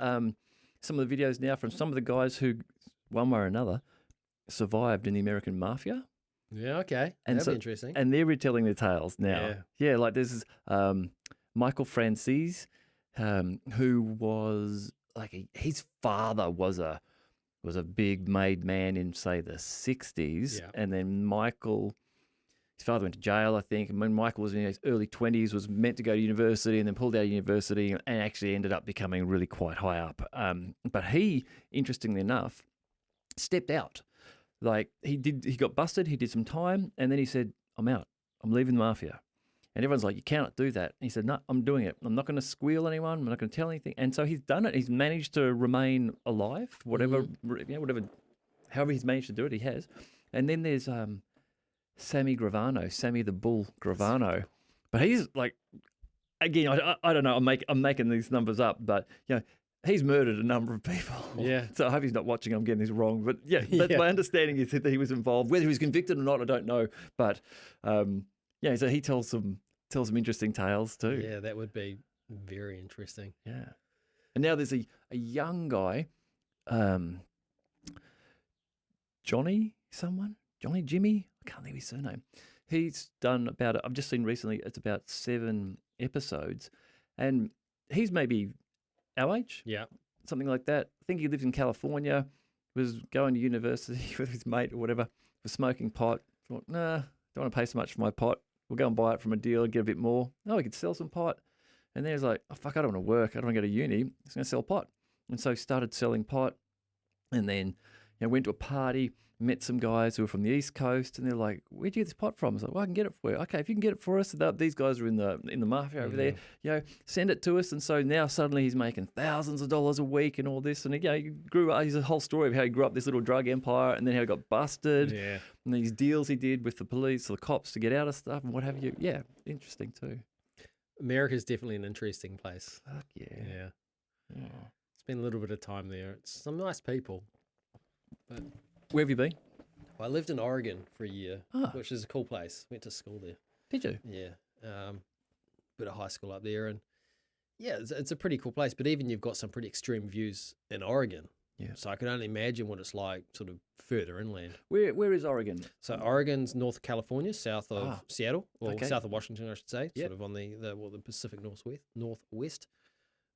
some of the videos now from some of the guys who, one way or another, survived in the American Mafia. Yeah, okay. That'd be interesting. And they're retelling their tales now. Yeah, like this is Michael Francis, who was like his father was a big made man in, say, the 60s. Yeah. And then his father went to jail, I think. And when Michael was in his early 20s, was meant to go to university and then pulled out of university and actually ended up becoming really quite high up. But he, interestingly enough, stepped out. Like he got busted, he did some time, and then he said, I'm out. I'm leaving the mafia. And everyone's like, you cannot do that. And he said, no, I'm doing it. I'm not going to squeal anyone. I'm not going to tell anything. And so he's done it. He's managed to remain alive, whatever, however he's managed to do it, he has. And then there's Sammy the Bull Gravano. But he's like, again, I don't know. I'm making these numbers up, but he's murdered a number of people. Yeah. So I hope he's not watching. I'm getting this wrong, but my understanding is that he was involved. Whether he was convicted or not, I don't know. But so he tells some interesting tales too. Yeah, that would be very interesting. Yeah. And now there's a young guy, Jimmy. I can't think of his surname. He's done I've just seen recently, it's about 7 episodes, and he's maybe our age. Yeah. Something like that. I think he lives in California, was going to university with his mate or whatever, was smoking pot. Thought, nah, don't want to pay so much for my pot. We'll go and buy it from a dealer, get a bit more. Oh, we could sell some pot. And then he's like, oh, fuck, I don't want to work. I don't want to go to uni. I'm just going to sell pot. And so he started selling pot, and then went to a party, met some guys who were from the East Coast, and they're like, where'd you get this pot from? I was like, well, I can get it for you. Okay, if you can get it for us, these guys are in the mafia over there, send it to us. And so now suddenly he's making thousands of dollars a week and all this. And he grew up, he's a whole story of how he grew up this little drug empire, and then how he got busted, and these deals he did with the police or the cops to get out of stuff and what have you. Yeah, interesting too. America's definitely an interesting place. Fuck yeah. Yeah. Spend a little bit of time there. It's some nice people. But where have you been? I lived in Oregon for a year, which is a cool place. Went to school there. Did you? Yeah. Bit of high school up there, and it's a pretty cool place. But even you've got some pretty extreme views in Oregon. Yeah. So I can only imagine what it's like sort of further inland. Where is Oregon? So Oregon's North California, south of Seattle, or okay. south of Washington, I should say, sort of on the Pacific Northwest.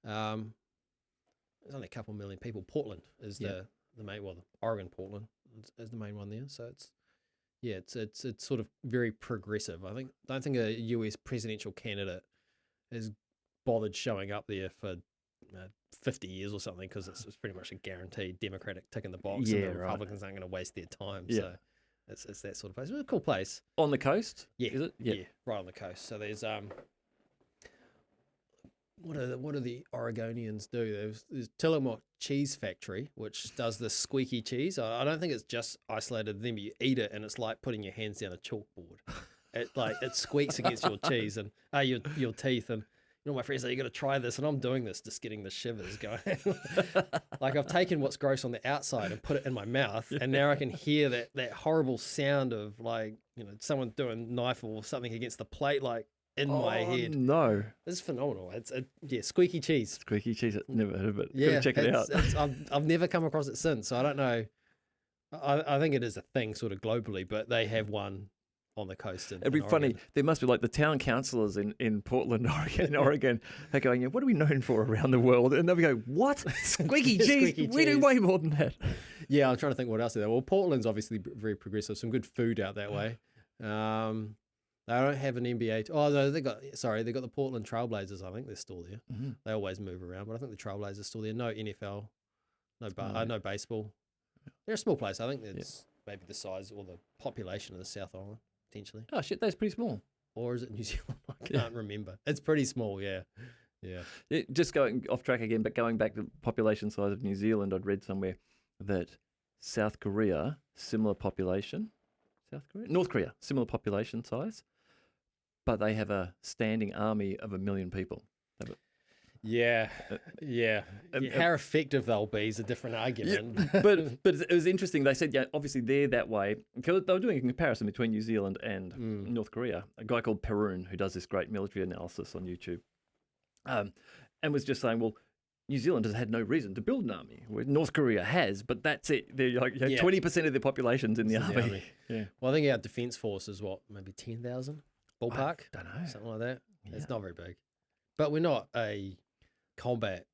There's only a couple million people. Portland is the main, Oregon, Portland is the main one there. So it's sort of very progressive. Don't think a US presidential candidate has bothered showing up there for 50 years or something, because it's pretty much a guaranteed Democratic tick in the box, and the Republicans aren't going to waste their time. So it's that sort of place. It's a cool place. On the coast? Yeah. Is it? Yeah, right on the coast. So there's what do the Oregonians do? There's Tillamook Cheese Factory, which does the squeaky cheese. I don't think it's just isolated to them. You eat it, and it's like putting your hands down a chalkboard. It squeaks against your cheese and your teeth. And my friends say, you got to try this, and I'm doing this, just getting the shivers going. Like I've taken what's gross on the outside and put it in my mouth, and now I can hear that horrible sound of someone doing knife or something against the plate, like in my head. No, it's phenomenal. Squeaky cheese. Squeaky cheese. I've never heard of it. Yeah, gotta check it out. I've never come across it since, so I don't know. I think it is a thing sort of globally, but they have one on the coast. It'd be funny. There must be like the town councillors in Portland, Oregon, are going, what are we known for around the world? And they'll be going, what? Squeaky cheese? We do way more than that. Yeah, I'm trying to think what else is there. Well, Portland's obviously very progressive. Some good food out that way. They don't have an NBA. Oh, no, they got the Portland Trailblazers. I think they're still there. Mm-hmm. They always move around, but I think the Trailblazers are still there. No NFL, no baseball. They're a small place. I think it's maybe the size or the population of the South Island potentially. Oh shit, that's pretty small. Or is it New Zealand? I can't remember. It's pretty small. Yeah. Just going off track again, but going back to the population size of New Zealand, I'd read somewhere that South Korea, similar population. North Korea, similar population size, but they have a standing army of 1 million people. Yeah. How effective they'll be is a different argument. Yeah, but it was interesting. They said, obviously they're that way because they were doing a comparison between New Zealand and North Korea. A guy called Perun who does this great military analysis on YouTube, and was just saying, well, New Zealand has had no reason to build an army, where North Korea has, but that's it. They're like 20% of their population's in the army. Yeah. Well, I think our defence force is maybe 10,000 ballpark. I don't know, something like that. Yeah. It's not very big, but we're not a combat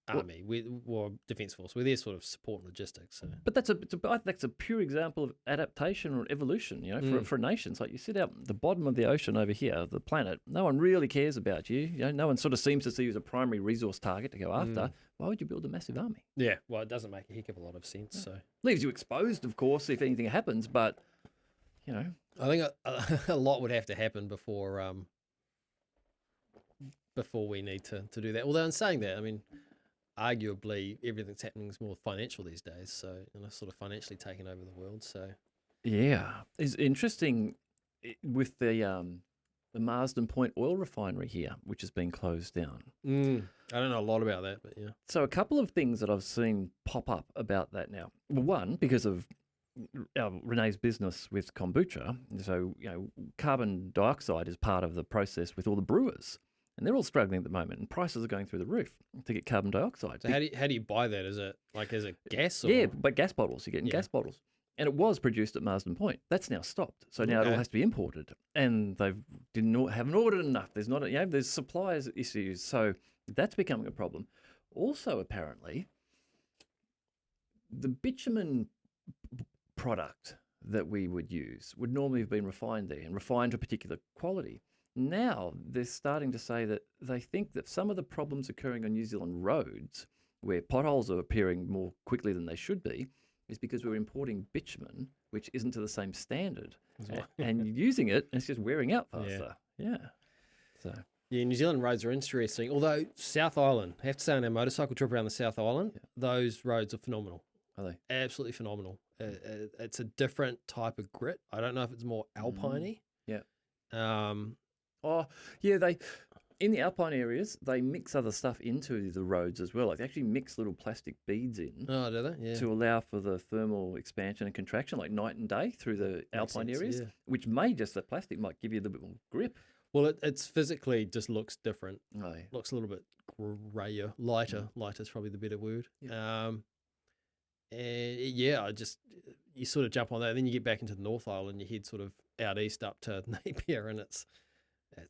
army. We're defence force. We're there sort of support and logistics. So. But that's a pure example of adaptation or evolution. For nations. Like you sit out at the bottom of the ocean over here, the planet. No one really cares about you. No one sort of seems to see you as a primary resource target to go after. Why would you build a massive army? Yeah, well, it doesn't make a heck of a lot of sense. So leaves you exposed, of course, if anything happens. But I think a lot would have to happen before we need to do that. Although in saying that, I mean, arguably everything's happening is more financial these days, so sort of financially taking over the world. So yeah, it's interesting with the Marsden Point oil refinery here, which has been closed down. I don't know a lot about that, but yeah. So a couple of things that I've seen pop up about that now. Well, one, because of Renee's business with kombucha, so carbon dioxide is part of the process with all the brewers. And they're all struggling at the moment, and prices are going through the roof to get carbon dioxide. So how do you buy that? Is it gas? Or? Yeah, but gas bottles. You're getting gas bottles. And it was produced at Marsden Point. That's now stopped. So now it all has to be imported. And they haven't ordered enough. There's there's suppliers issues. So that's becoming a problem. Also, apparently, the bitumen product that we would use would normally have been refined there and refined to a particular quality. Now they're starting to say that they think that some of the problems occurring on New Zealand roads, where potholes are appearing more quickly than they should be, is because we're importing bitumen, which isn't to the same standard, and using it, and it's just wearing out faster. Yeah. So. Yeah, New Zealand roads are interesting. Although South Island, I have to say, on our motorcycle trip around the South Island, those roads are phenomenal. Are they? Absolutely phenomenal. It's a different type of grit. I don't know if it's more alpine-y. Yeah. Oh, yeah, in the alpine areas, they mix other stuff into the roads as well. Like they actually mix little plastic beads in do they? Yeah. To allow for the thermal expansion and contraction, like night and day through the alpine areas, which the plastic might give you a little bit more grip. Well, it's physically just looks different. Oh, yeah. Looks a little bit grayer, lighter. Lighter is probably the better word. Yeah. You sort of jump on that, and then you get back into the North Island, you head sort of out east up to Napier, and it's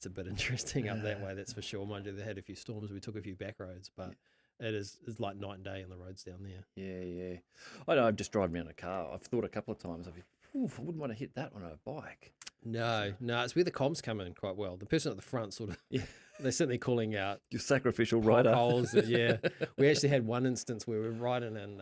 a bit interesting up that way, that's for sure. Mind you, they had a few storms, we took a few back roads, but it's like night and day on the roads down there. Yeah. I know, I've just driven around a car. I've thought a couple of times, I wouldn't want to hit that on a bike. No, it's where the comms come in quite well. The person at the front sort of, they're certainly calling out your sacrificial rider. Holes, yeah. We actually had one instance where we were riding and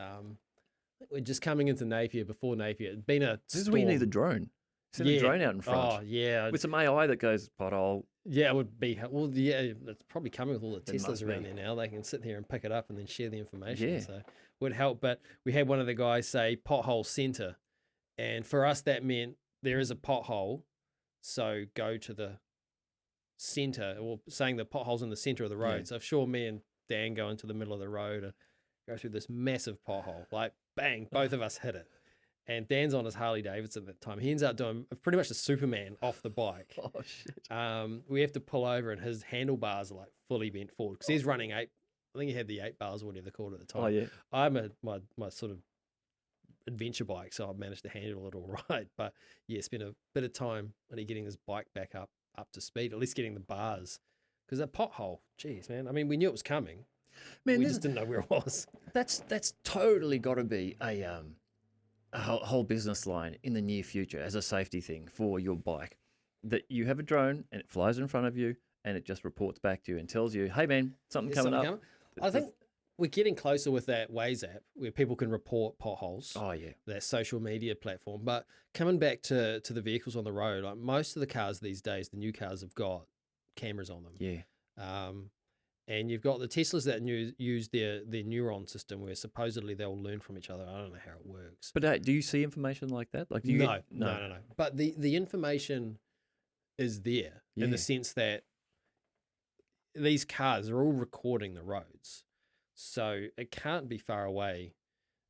we're just coming into Napier before Napier. It'd been a This is where you need the drone. Send a drone out in front. Oh, yeah. With some AI that goes, pothole. Yeah, it would be. Well, yeah, it's probably coming with all the Teslas around there now. They can sit there and pick it up and then share the information. Yeah. So it would help. But we had one of the guys say pothole center. And for us, that meant there is a pothole. So go to the center, or saying the pothole's in the center of the road. Yeah. So if sure, me and Dan go into the middle of the road and go through this massive pothole, like bang, both of us hit it. And Dan's on his Harley Davidson at that time. He ends up doing pretty much a Superman off the bike. Oh, shit. We have to pull over and his handlebars are like fully bent forward because he's running 8. I think he had the 8 bars or whatever they're called at the time. Oh, yeah. I'm my sort of adventure bike, so I've managed to handle it all right. But yeah, spent a bit of time only getting this bike back up to speed, at least getting the bars. Because that pothole, geez, man. I mean, we knew it was coming. Man, we just didn't know where it was. that's totally got to be a whole business line in the near future as a safety thing for your bike, that you have a drone and it flies in front of you and it just reports back to you and tells you, hey man, something There's coming something up. coming. I think we're getting closer with that Waze app where people can report potholes. Oh yeah. That social media platform. But coming back to the vehicles on the road, like most of the cars these days, the new cars have got cameras on them. Yeah. And you've got the Teslas that use their neuron system where supposedly they'll learn from each other. I don't know how it works. But do you see information like that? Like, do you No. get, No. But the information is there in the sense that these cars are all recording the roads. So it can't be far away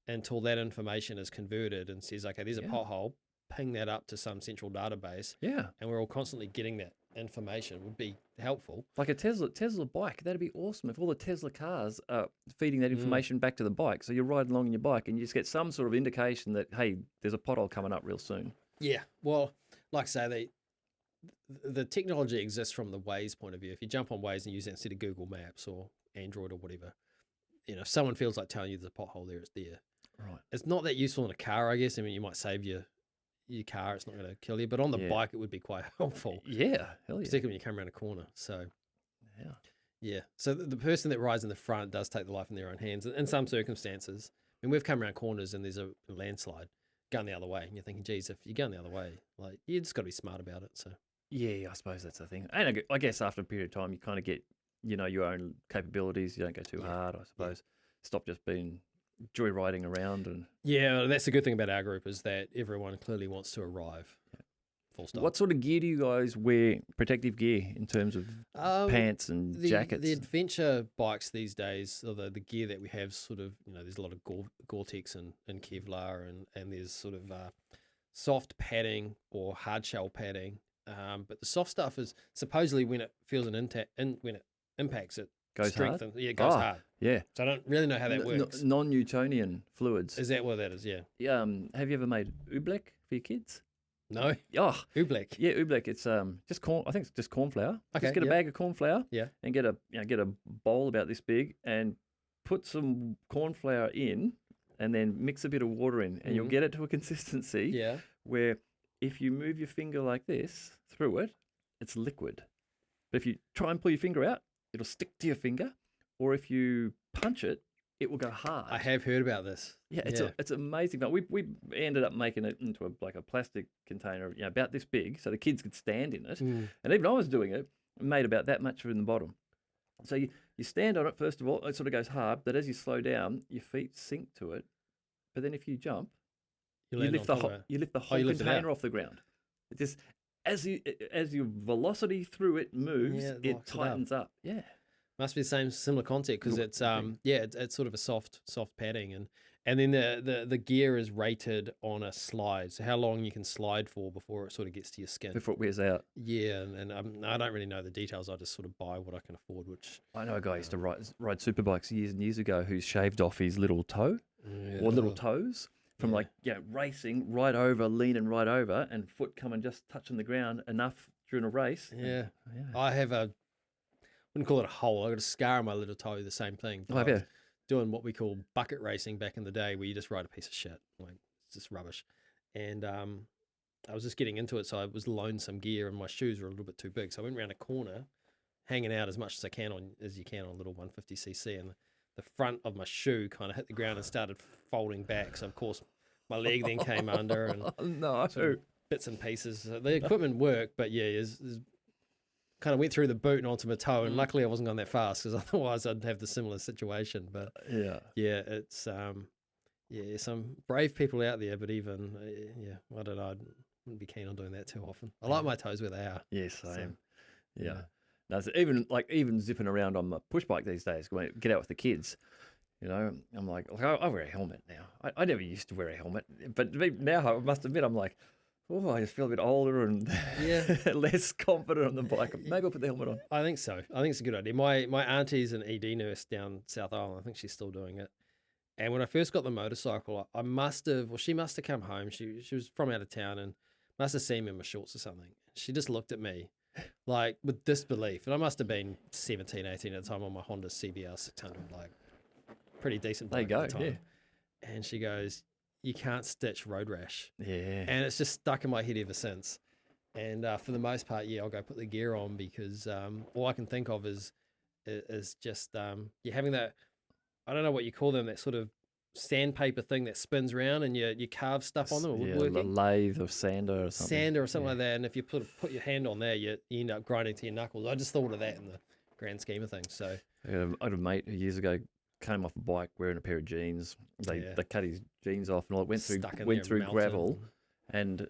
until that information is converted and says, okay, there's a pothole, ping that up to some central database. Yeah. And we're all constantly getting that information would be helpful. Like a Tesla bike, that'd be awesome if all the Tesla cars are feeding that information back to the bike. So you're riding along on your bike and you just get some sort of indication that, hey, there's a pothole coming up real soon. Yeah. Well, like I say, the technology exists from the Waze point of view. If you jump on Waze and use that instead of Google Maps or Android or whatever, you know, if someone feels like telling you there's a pothole there, it's there. Right. It's not that useful in a car, I guess. I mean, you might save your car. It's not going to kill you. But on the bike, it would be quite helpful. Yeah. Hell yeah. Particularly when you come around a corner. So, yeah. Yeah. So the person that rides in the front does take the life in their own hands in some circumstances. I mean, we've come around corners and there's a landslide going the other way. And you're thinking, geez, if you're going the other way, like, you just got to be smart about it. So, yeah, I suppose that's the thing. And I guess after a period of time, you kind of get, you know, your own capabilities. You don't go too hard, I suppose. Stop just being joyriding around. And yeah, that's the good thing about our group is that everyone clearly wants to arrive. Full stop. What sort of gear do you guys wear, protective gear, in terms of pants and jackets? The adventure bikes these days, or the gear that we have sort of, you know, there's a lot of Gore-Tex and Kevlar and there's sort of soft padding or hard shell padding. But the soft stuff is supposedly when it feels when it impacts, it goes strengthens. hard? Yeah, it goes hard. Yeah. So I don't really know how that works. Non-Newtonian fluids. Is that what that is? Yeah. Have you ever made oobleck for your kids? No. Oh, oobleck. Yeah, oobleck. It's just corn. I think it's just corn flour. Okay, just get a bag of corn flour. Yeah. And get a bowl about this big and put some corn flour in, and then mix a bit of water in, and you'll get it to a consistency. Yeah. Where if you move your finger like this through it, it's liquid. But if you try and pull your finger out, it'll stick to your finger. Or if you punch it, it will go hard. I have heard about this. Yeah, it's amazing. But we ended up making it into a plastic container, you know, about this big, so the kids could stand in it. And even I was doing it, made about that much in the bottom. So you stand on it first of all, it sort of goes hard, but as you slow down, your feet sink to it. But then if you jump, you lift the whole container off the ground. It just as your velocity through it moves, it tightens up. Yeah. Must be the same similar concept because it's it's sort of a soft padding and then the gear is rated on a slide, so how long you can slide for before it sort of gets to your skin before it wears out. Yeah, and I don't really know the details. I just sort of buy what I can afford. Which I know a guy used to ride superbikes years and years ago who's shaved off his little toe or little toes from racing right over, leaning right over, and foot coming just touching the ground enough during a race. Yeah. I have wouldn't call it a hole. I got a scar on my little toe. The same thing. Oh, yeah. Doing what we call bucket racing back in the day, where you just ride a piece of shit, like it's just rubbish. And I was just getting into it, so I was loaned some gear, and my shoes were a little bit too big. So I went around a corner, hanging out as much as you can on a little 150cc, and the front of my shoe kind of hit the ground and started folding back. So of course my leg then came under, and no, bits and pieces. So the equipment worked, but kind of went through the boot and onto my toe, and luckily I wasn't going that fast because otherwise I'd have the similar situation. But it's some brave people out there, but even I don't know, I wouldn't be keen on doing that too often. I like my toes where they are. Yeah, same. So, no, so even zipping around on my push bike these days, going get out with the kids. You know, I'm like I wear a helmet now. I never used to wear a helmet, but now I must admit I'm like, oh, I just feel a bit older and less confident on the bike. Maybe I'll put the helmet on. I think so. I think it's a good idea. My auntie's an ED nurse down South Island. I think she's still doing it. And when I first got the motorcycle, she must have come home. She was from out of town and must have seen me in my shorts or something. She just looked at me like with disbelief. And I must have been 17, 18 at the time on my Honda CBR 600, like pretty decent There you bike at go. the Yeah. time. And she goes, "You can't stitch road rash." Yeah. And it's just stuck in my head ever since. And for the most part, yeah, I'll go put the gear on because all I can think of is just you're having that, I don't know what you call them, that sort of sandpaper thing that spins around and you carve stuff on them, or Yeah, woodworking. lathe or sander or something. Sander or something like that. And if you put your hand on there, you end up grinding to your knuckles. I just thought of that in the grand scheme of things. So I had a mate who years ago came off a bike wearing a pair of jeans. They cut his jeans off and all went through Stuck in went there, through melted. gravel, and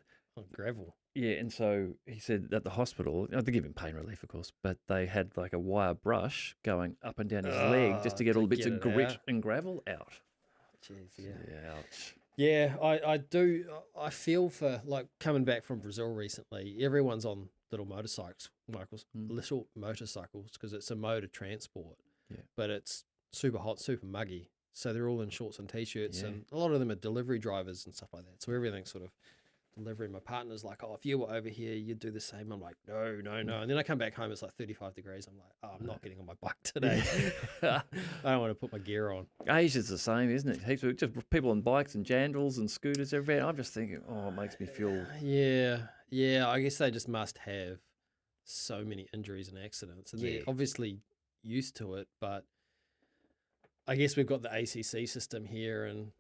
Gravel. yeah, and so he said at the hospital, they give him pain relief, of course, but they had like a wire brush going up and down his leg just to get all the bits of grit out. and gravel out. Jeez, yeah. Yeah, ouch. Yeah, I do. I feel for, like, coming back from Brazil recently, everyone's on little motorcycles, little motorcycles, because it's a mode of transport. Yeah. But it's super hot, super muggy. So they're all in shorts and t-shirts, Yeah. and a lot of them are delivery drivers and stuff like that. So everything's sort of delivery. My partner's like, "Oh, if you were over here, you'd do the same." I'm like, no. And then I come back home, it's like 35 degrees. I'm like, "Oh, I'm not getting on my bike today." I don't want to put my gear on. Asia's the same, isn't it? Heaps of just people on bikes and jandals and scooters everywhere. I'm just thinking, oh, it makes me feel. Yeah. I guess they just must have so many injuries and accidents, and they're obviously used to it. But I guess we've got the ACC system here, and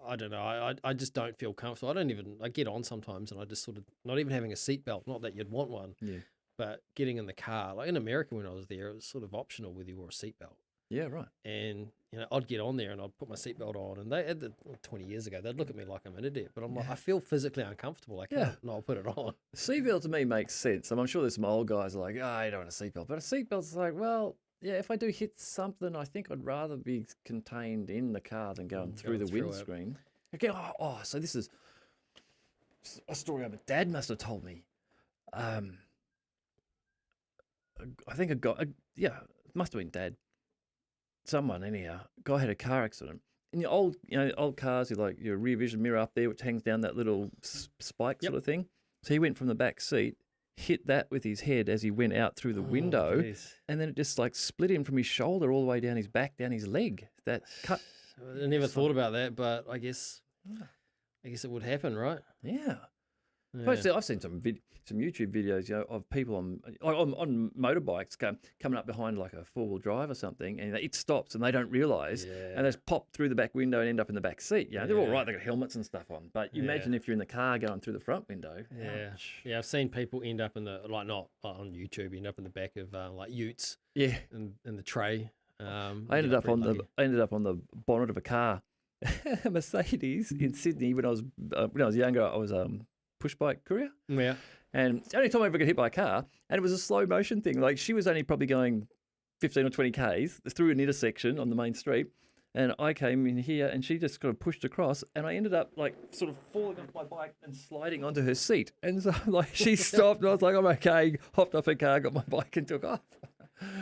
I don't know. I just don't feel comfortable. I get on sometimes, and I just sort of, not even having a seatbelt. Not that you'd want one. Yeah. But getting in the car, like in America when I was there, it was sort of optional whether you wore a seatbelt. Yeah, right. And I'd get on there and I'd put my seatbelt on, and they had 20 years ago, they'd look at me like I'm an idiot. But I'm like, I feel physically uncomfortable. I can't. No, I'll put it on. Seatbelt to me makes sense. I'm sure there's some old guys who are like, I don't want a seatbelt. But a seatbelt's like, well, yeah, if I do hit something, I think I'd rather be contained in the car than going through the windscreen. Okay. So this is a story my dad must have told me. I think a guy, it must have been Dad. Someone anyhow. Guy had a car accident. In your old cars, your rear vision mirror up there, which hangs down that little spike sort of thing. So he went from the back seat, hit that with his head as he went out through the window, and then it just like split him from his shoulder all the way down his back, down his leg. That cut. I never thought about that, but I guess it would happen, right? Yeah. Yeah. I've seen some YouTube videos, of people on motorbikes coming up behind like a 4-wheel drive or something, and it stops and they don't realise, and they just pop through the back window and end up in the back seat. They're all right, they've got helmets and stuff on, but you imagine if you're in the car going through the front window. Yeah, I've seen people end up in the, like, not on YouTube, end up in the back of like utes. Yeah, in the tray. I ended up on the bonnet of a car, a Mercedes in Sydney when I was younger. I was push bike courier. Yeah. And the only time I ever got hit by a car, and it was a slow motion thing. Like, she was only probably going 15 or 20 Ks through an intersection on the main street, and I came in here, and she just kind of pushed across, and I ended up like sort of falling off my bike and sliding onto her seat. And so like she stopped, and I was like, I'm okay. Hopped off her car, got my bike, and took off.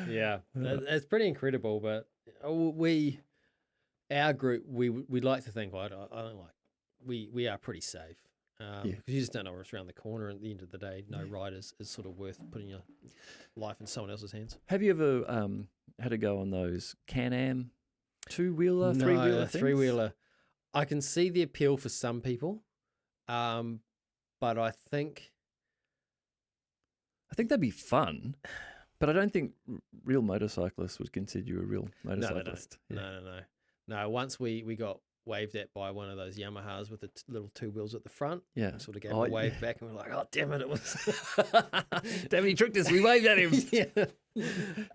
Yeah, it's pretty incredible. But our group, we like to think, we are pretty safe. Because you just don't know what's around the corner. And at the end of the day, no ride is sort of worth putting your life in someone else's hands. Have you ever had a go on those Can-Am 2-wheeler, 3-wheeler things? 3-wheeler. I can see the appeal for some people, but I think that'd be fun. But I don't think real motorcyclists would consider you a real motorcyclist. No. Once we got waved at by one of those Yamahas with the little 2 wheels at the front. Yeah. Sort of gave a wave back, and we're like, oh, damn it was... Damn it, he tricked us. We waved at him. Yeah.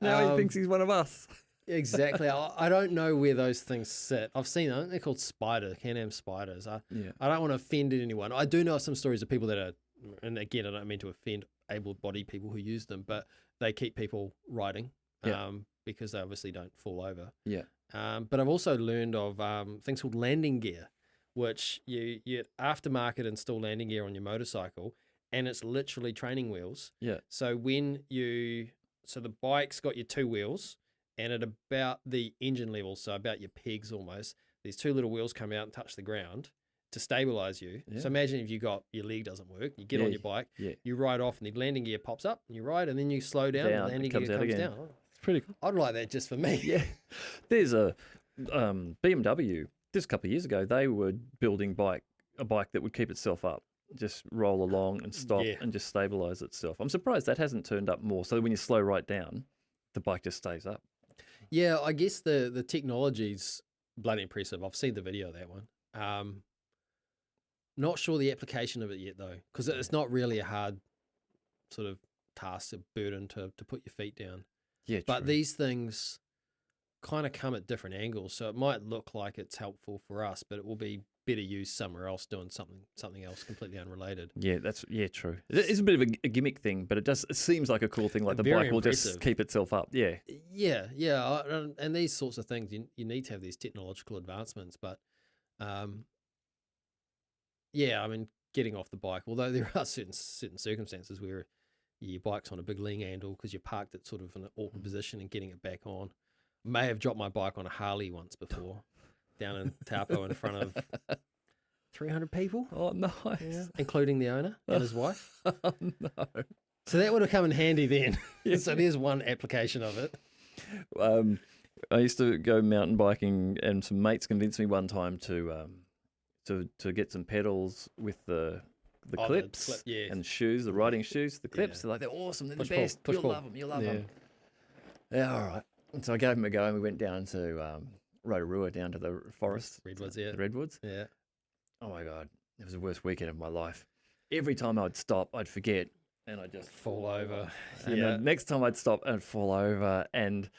Now he thinks he's one of us. Exactly. I don't know where those things sit. I've seen them. They're called Can-Am Spiders. I don't want to offend anyone. I do know some stories of people that are, and again, I don't mean to offend able-bodied people who use them, but they keep people riding because they obviously don't fall over. Yeah. But I've also learned of things called landing gear, which you aftermarket install landing gear on your motorcycle, and it's literally training wheels. Yeah. So so the bike's got your 2 wheels, and at about the engine level, so about your pegs almost, these 2 little wheels come out and touch the ground to stabilize you. Yeah. So imagine if your leg doesn't work, you get on your bike, Yeah. you ride off, and the landing gear pops up, and you ride, and then you slow down, Down, the landing it comes gear out comes again. down. Oh, It's pretty cool. I'd like that just for me. Yeah. There's a BMW, just a couple of years ago, they were building a bike that would keep itself up, just roll along and stop Yeah. and just stabilize itself. I'm surprised that hasn't turned up more. So when you slow right down, the bike just stays up. Yeah, I guess the technology's bloody impressive. I've seen the video of that one. Not sure the application of it yet though, because it's not really a hard sort of task, a burden to put your feet down. Yeah, But true. these things kind of come at different angles, so it might look like it's helpful for us, but it will be better used somewhere else doing something else completely unrelated. Yeah, true. It's a bit of a gimmick thing, but it seems like a cool thing. Like the Very bike will just impressive. keep itself up. Yeah. Yeah, and these sorts of things, you need to have these technological advancements, but yeah, I mean, getting off the bike, although there are certain circumstances where your bike's on a big lean handle because you parked it sort of in an awkward position and getting it back on. May have dropped my bike on a Harley once before, down in Taupo in front of 300 people. Oh, nice. Including the owner and his wife. Oh, no. So that would have come in handy then. So there's one application of it. I used to go mountain biking, and some mates convinced me one time to get some pedals with the clips and shoes, the riding shoes, the clips. They're like, they're awesome, they're the best. You'll love them. You'll love them. Yeah, all right. And so I gave them a go, and we went down to Rotorua, down to the forest. Redwoods, The redwoods. Yeah. Oh my God, it was the worst weekend of my life. Every time I'd stop, I'd forget, and I'd just Fall over. And the next time I'd stop and fall over, and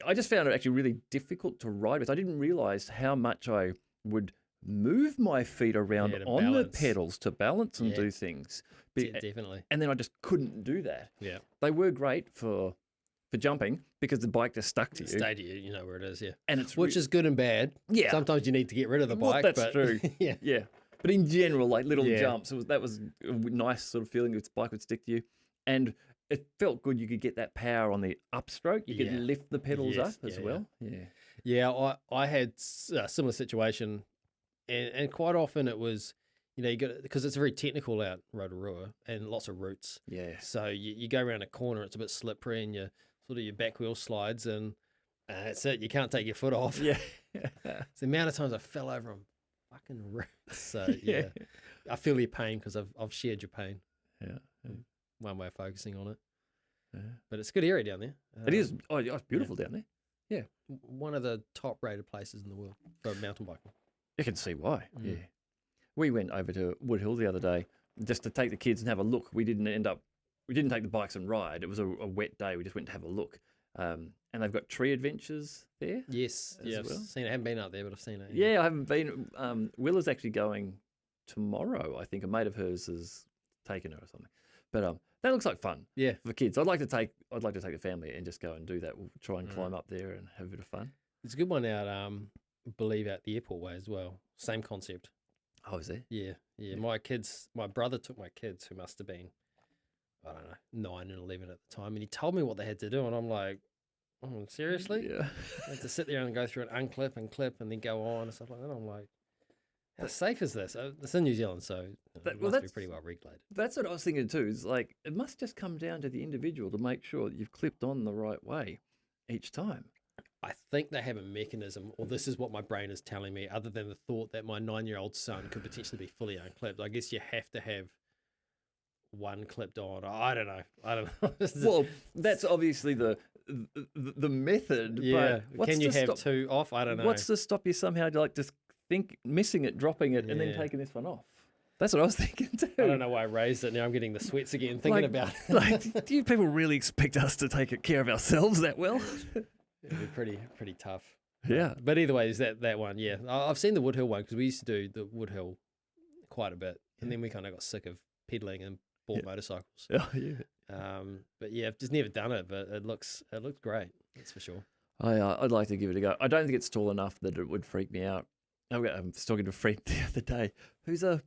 I just found it actually really difficult to ride with. I didn't realise how much I would move my feet around on the pedals to balance and do things. Definitely. And then I just couldn't do that. Yeah. They were great for jumping because the bike just stuck to you. Stay to you, you know where it is, yeah. And it's Which is good and bad. Yeah. Sometimes you need to get rid of the bike. That's true. Yeah. Yeah. But in general, like little jumps, that was a nice sort of feeling. The bike would stick to you. And it felt good. You could get that power on the upstroke. You could lift the pedals up as well. Yeah. Yeah, I had a similar situation. And quite often it was, you got, because it's very technical out Rotorua and lots of roots. Yeah. So you go around a corner, it's a bit slippery, and your back wheel slides, and that's it. You can't take your foot off. Yeah. It's the amount of times I fell over on fucking roots. So yeah, I feel your pain because I've shared your pain. Yeah. One way of focusing on it. Yeah. But it's a good area down there. It is. Oh, it's beautiful down there. Yeah. One of the top rated places in the world for mountain biking. You can see why. Yeah. We went over to Wood Hill the other day just to take the kids and have a look. We didn't take the bikes and ride. It was a wet day. We just went to have a look. And they've got tree adventures there. Yes. Yeah. well. I've seen it. I haven't been out there, but I've seen it. Yeah, I haven't been. Will is actually going tomorrow. I think a mate of hers has taken her or something. But that looks like fun. Yeah. For kids. I'd like to take the family and just go and do that. We'll try and climb up there and have a bit of fun. It's a good one out, believe out the airport way as well. Same concept. Oh, is there? Yeah. My brother took my kids, who must have been, I don't know, 9 and 11 at the time, and he told me what they had to do, and I'm like, oh, seriously? Yeah. They had to sit there and go through and unclip and clip and then go on and stuff like that. I'm like, how safe is this? It's in New Zealand, so it must be pretty well regulated. That's what I was thinking too. Is like it must just come down to the individual to make sure that you've clipped on the right way each time. I think they have a mechanism, or this is what my brain is telling me, other than the thought that my 9-year-old son could potentially be fully unclipped. I guess you have to have one clipped on. I don't know. Well, that's obviously the method. Yeah. But can you have two off? I don't know. What's to stop you somehow to like just think missing it, dropping it, and then taking this one off? That's what I was thinking too. I don't know why I raised it. Now I'm getting the sweats again thinking about it. Like, do you people really expect us to take care of ourselves that well? It'd be pretty tough. Yeah. But either way, is that one? Yeah, I've seen the Wood Hill one because we used to do the Wood Hill quite a bit, and then we kind of got sick of pedaling and bought motorcycles. Oh yeah. But yeah, I've just never done it, but it looks great. That's for sure. I'd like to give it a go. I don't think it's tall enough that it would freak me out. I was talking to a friend the other day who's a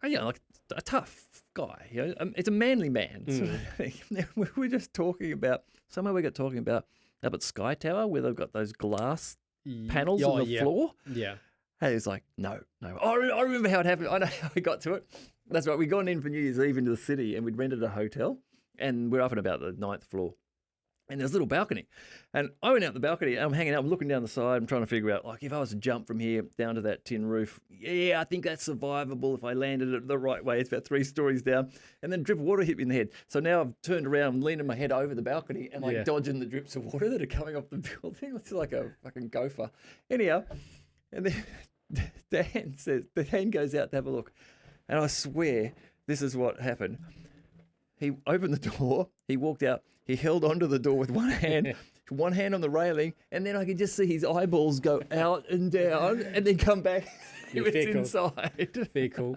like a tough guy. It's a manly man. So we're just talking about somewhere we got talking about up at Sky Tower where they've got those glass panels on the floor. Yeah. And he was like, no. Oh, I remember how it happened. I know how we got to it. That's right. We'd gone in for New Year's Eve into the city and we'd rented a hotel and we're up at about the 9th floor. And there's a little balcony. And I went out the balcony and I'm hanging out, I'm looking down the side, I'm trying to figure out, like, if I was to jump from here down to that tin roof, I think that's survivable if I landed it the right way. It's about 3 stories down. And then a drip of water hit me in the head. So now I've turned around, I'm leaning my head over the balcony and like dodging the drips of water that are coming off the building. It's like a fucking gopher. Anyhow, and then Dan goes out to have a look. And I swear this is what happened. He opened the door, he walked out, he held onto the door with one hand on the railing, and then I could just see his eyeballs go out and down and then come back. He was inside. Very cool.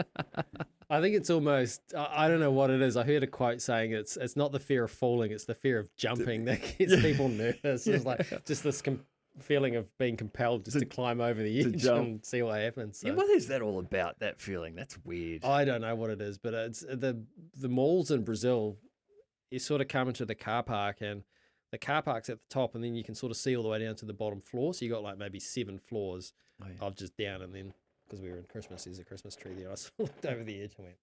I think it's almost, I don't know what it is. I heard a quote saying it's not the fear of falling, it's the fear of jumping that gets people nervous. It's like just this feeling of being compelled just to climb over the edge and see what happens. So. Yeah, what is that all about, that feeling? That's weird. I don't know what it is, but it's the malls in Brazil, you sort of come into the car park and the car park's at the top and then you can sort of see all the way down to the bottom floor. So you got like maybe 7 floors of just down, and then because we were in Christmas, there's a Christmas tree there. I sort of looked over the edge and went,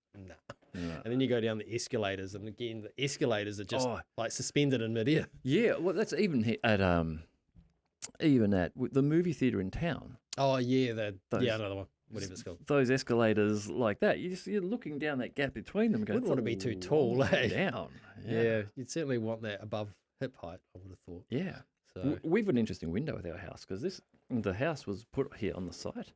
nah. And then you go down the escalators, and again, the escalators are just like suspended in midair. Yeah, well, that's even at the movie theatre in town. Oh yeah, another one, whatever it's called. Those escalators like that, you're looking down that gap between them. Wouldn't want to be too tall, eh? Down. Yeah, you'd certainly want that above hip height, I would have thought. Yeah. So we've got an interesting window with our house because the house was put here on the site,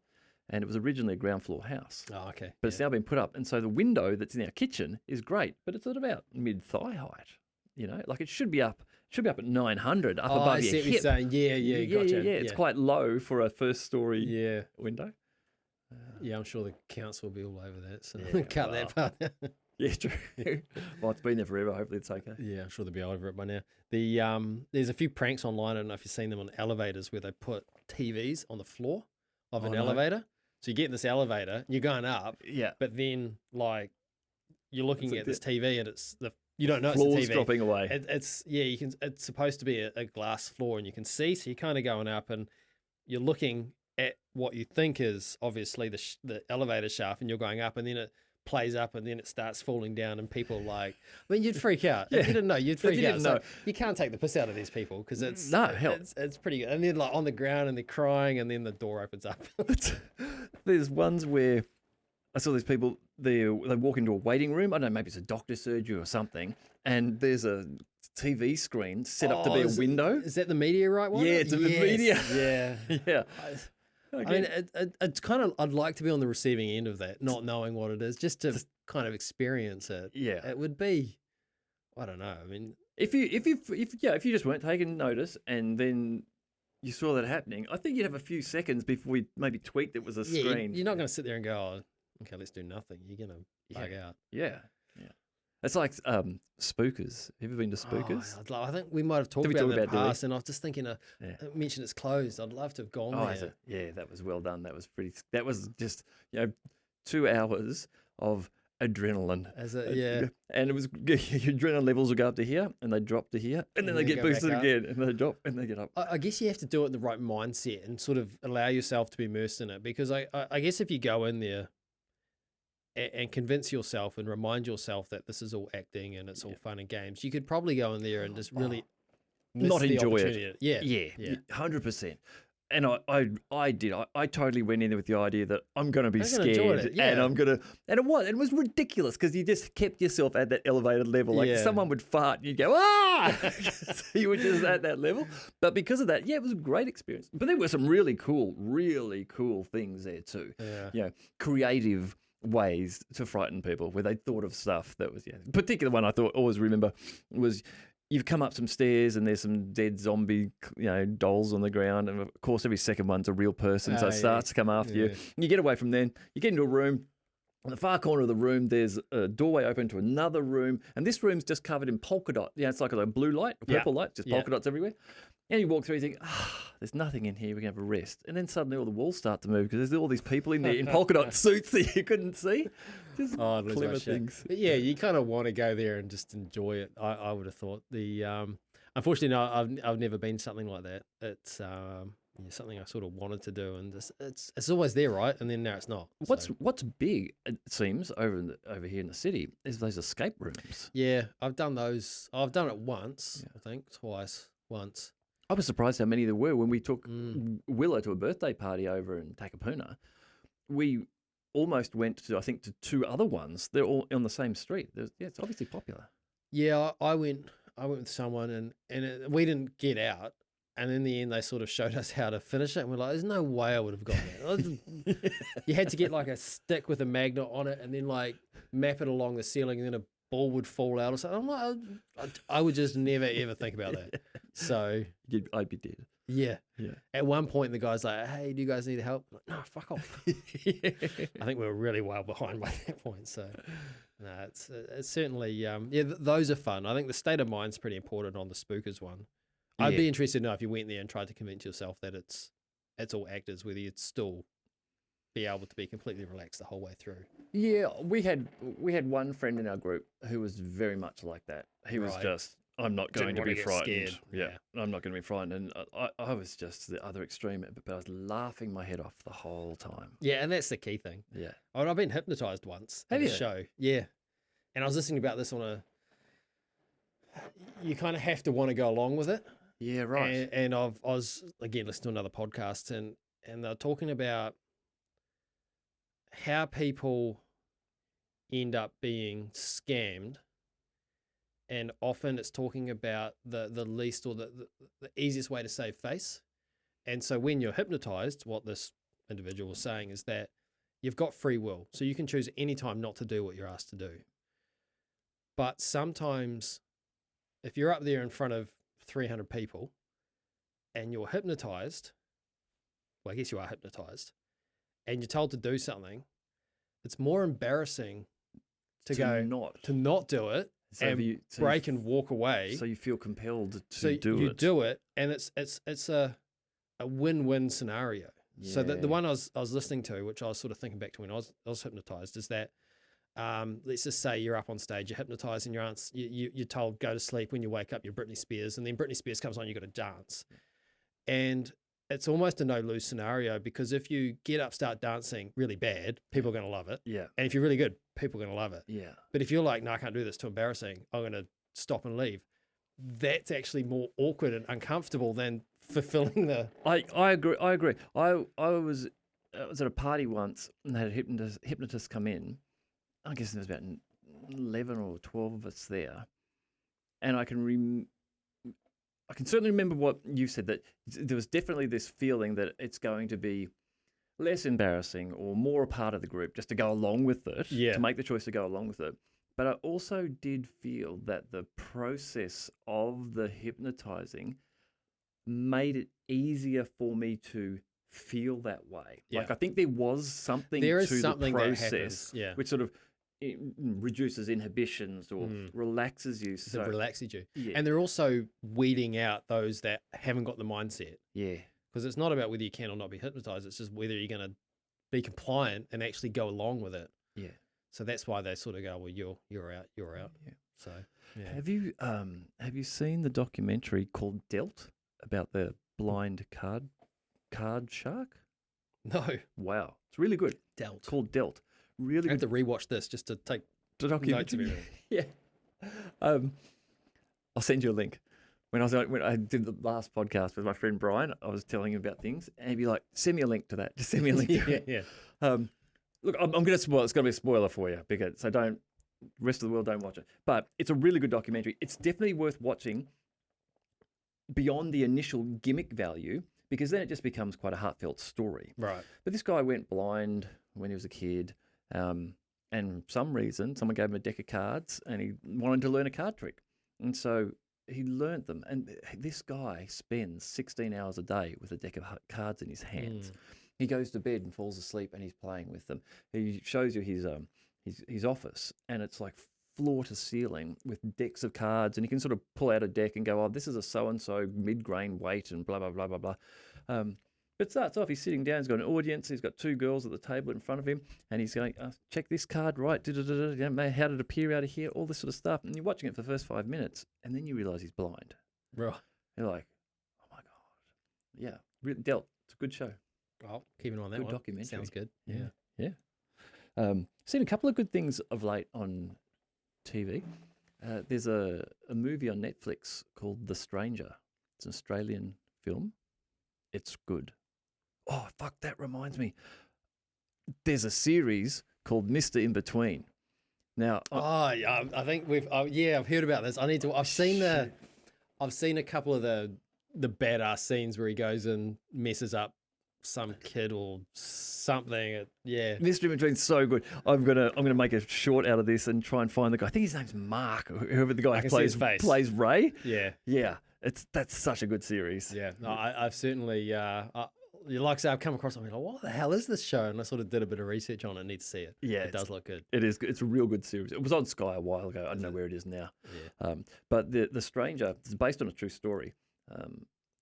and it was originally a ground floor house. Oh, okay. But it's now been put up, and so the window that's in our kitchen is great, but it's at about mid-thigh height. You know, like it should be up at 900 up above I your see what hip. you're saying. Gotcha. Yeah. It's quite low for a first-story window. Yeah, I'm sure the council will be all over that, so Yeah, cut that part out. Yeah, true. Well, it's been there forever. Hopefully it's okay. Yeah, I'm sure they'll be over it by now. There's a few pranks online. I don't know if you've seen them on elevators where they put TVs on the floor of an elevator. So you get in this elevator, you're going up, but then like you're looking at this TV and you don't know floor's it's the TV. Dropping away. It's supposed to be a glass floor and you can see, so you're kind of going up and you're looking at what you think is obviously the elevator shaft, and you're going up, and then it plays up and then it starts falling down, and people like, I mean, you'd freak out. If you didn't know, you'd freak out. So you can't take the piss out of these people because it's pretty good. And then like on the ground and they're crying, and then the door opens up. There's ones where I saw these people, they walk into a waiting room. I don't know, maybe it's a doctor's surgery or something, and there's a TV screen set up to be a window. Is that the Meteorite one? Yeah, it's the media. Yeah. Yeah. I mean, it's kind of, I'd like to be on the receiving end of that, not knowing what it is, just to kind of experience it. Yeah. It would be, I don't know. I mean, if you just weren't taking notice and then you saw that happening, I think you'd have a few seconds before we maybe tweaked it was a screen. You're not going to sit there and go, oh, okay, let's do nothing. You're going to bug out. Yeah. It's like Spookers. Have you ever been to Spookers? Oh, I think we might have talked about it in the past, and I was just thinking, I mentioned it's closed. I'd love to have gone there. Yeah, that was well done. That was just 2 hours of adrenaline. And it was your adrenaline levels would go up to here, and they drop to here, and then they get boosted again, and they drop, and they get up. I guess you have to do it in the right mindset and sort of allow yourself to be immersed in it, because I guess if you go in there and convince yourself and remind yourself that this is all acting and it's all fun and games, you could probably go in there and just really not enjoy it. Yeah, 100%. And I did. I totally went in there with the idea that I'm going to be scared, and I'm going to. And it was ridiculous because you just kept yourself at that elevated level. Like someone would fart, and you'd go so you were just at that level. But because of that, it was a great experience. But there were some really cool things there too. Creative ways to frighten people where they thought of stuff that was particular one I always remember was you've come up some stairs and there's some dead zombie dolls on the ground, and of course every second one's a real person, so it starts to come after you, and you get away from then, you get into a room. In the far corner of the room, there's a doorway open to another room, and this room's just covered in polka dot. It's like a blue light, a purple light, just polka dots everywhere. And you walk through, you think, there's nothing in here, we can have a rest. And then suddenly all the walls start to move because there's all these people in there in polka dot suits that you couldn't see. Just clever things. But you kind of want to go there and just enjoy it. I would have thought. Unfortunately, no, I've never been to something like that. It's something I sort of wanted to do, and it's always there, right? And then now it's not. So, What's big, it seems, over here in the city is those escape rooms. yeah, I've done those. I've done it once, I think, twice, once. I was surprised how many there were when we took Mm. Willow to a birthday party over in Takapuna. We almost went to, I think, to two other ones. They're all on the same street. It's obviously popular. Yeah, I went with someone, we didn't get out. And in the end, they sort of showed us how to finish it. And we're like, there's no way I would have gotten that. You had to get like a stick with a magnet on it and then like map it along the ceiling, and then a ball would fall out or something. I'm like, I would just never, ever think about that. So I'd be dead. yeah. Yeah. At one point, the guy's like, hey, do you guys need help? I'm like, no, fuck off. I think we were really well behind by that point. So no, it's certainly, those are fun. I think the state of mind's pretty important on the spookers one. I'd be interested to know if you went there and tried to convince yourself that it's all actors, whether you'd still be able to be completely relaxed the whole way through. Yeah, we had one friend in our group who was very much like that. He was Right. just, I'm not going Didn't to wanna be get frightened. scared. Yeah, Yeah. I'm not going to be frightened. And I was just the other extreme, but I was laughing my head off the whole time. Yeah, and that's the key thing. Yeah. I've been hypnotized once Have at a you? show. Yeah. And I was listening about this you kind of have to want to go along with it. Yeah, right. And I was, again, listening to another podcast, and they're talking about how people end up being scammed. And often it's talking about the least or the easiest way to save face. And so when you're hypnotized, what this individual was saying is that you've got free will. So you can choose any time not to do what you're asked to do. But sometimes if you're up there in front of 300 people and you're hypnotized, well, I guess you are hypnotized, and you're told to do something, it's more embarrassing to not do it break and walk away. So you feel compelled to So do you it. do it, and it's a win-win scenario. So the one I was listening to, which I was sort of thinking back to when I was hypnotized, is that let's just say you're up on stage, you're hypnotized, and you're told go to sleep. When you wake up, you're Britney Spears, and then Britney Spears comes on, you got to dance, and it's almost a no-lose scenario, because if you get up, start dancing really bad, people are going to love it. Yeah. And if you're really good, people are going to love it. Yeah. But if you're like, no, I can't do this, too embarrassing, I'm going to stop and leave, that's actually more awkward and uncomfortable than fulfilling the... I agree. I was at a party once and had a hypnotist come in. I guess there was about 11 or 12 of us there. And I can certainly remember what you said, that there was definitely this feeling that it's going to be less embarrassing or more a part of the group just to go along with it, Yeah. to make the choice to go along with it. But I also did feel that the process of the hypnotizing made it easier for me to feel that way. Yeah. Like, I think there was something There is to something the that process, happens, yeah. which sort of reduces inhibitions or relaxes you. that So relaxes you. yeah. And they're also weeding out those that haven't got the mindset, yeah, because it's not about whether you can or not be hypnotized. It's just whether you're going to be compliant and actually go along with it. yeah. So that's why they sort of go, well, you're out. Yeah. So yeah. Have you seen the documentary called Dealt about the blind card shark? No, Wow, it's really good. dealt. It's called Dealt. Really I have good to rewatch this just to take notes of documentary. everything. Yeah. I'll send you a link. When I did the last podcast with my friend Brian, I was telling him about things, and he'd be like, "Send me a link to that. Just send me a link." to it." yeah. Look, I'm going to spoil. It's going to be a spoiler for you, because so don't. Rest of the world don't watch it. But it's a really good documentary. It's definitely worth watching beyond the initial gimmick value, because then it just becomes quite a heartfelt story. Right. But this guy went blind when he was a kid, and for some reason, someone gave him a deck of cards, and he wanted to learn a card trick, and so he learnt them. And this guy spends 16 hours a day with a deck of cards in his hands. He goes to bed and falls asleep, and he's playing with them. He shows you his office, and it's like floor to ceiling with decks of cards, and he can sort of pull out a deck and go, "Oh, this is a so and so mid-grain weight," and blah blah blah blah blah. But it starts off, he's sitting down, he's got an audience, he's got two girls at the table in front of him, and he's going, check this card, right, how did it appear out of here, all this sort of stuff. And you're watching it for the first 5 minutes, and then you realise he's blind. Right. You're like, oh my God. Yeah. dealt. It's a good show. Oh, keep an eye on that Good one. documentary. Sounds good. Yeah. Yeah. Seen a couple of good things of late on TV. There's a movie on Netflix called The Stranger. It's an Australian film. It's good. Oh, fuck, that reminds me. There's a series called Mr. In Between. Now, Oh, yeah, I think we've. Oh, yeah, I've heard about this. I need to. I've seen a couple of the badass scenes where he goes and messes up some kid or something. Yeah. Mr. In Between's so good. I'm gonna make a short out of this and try and find the guy. I think his name's Mark, or whoever the guy I can see his face. plays Ray. Yeah. Yeah, that's such a good series. Yeah. No, I've certainly. Like I say, I've come across. I'm like, what the hell is this show? And I sort of did a bit of research on it. I need to see it. Yeah, it does look good. It is. It's a real good series. It was on Sky a while ago. I don't know where it is now. Yeah. But the Stranger is based on a true story.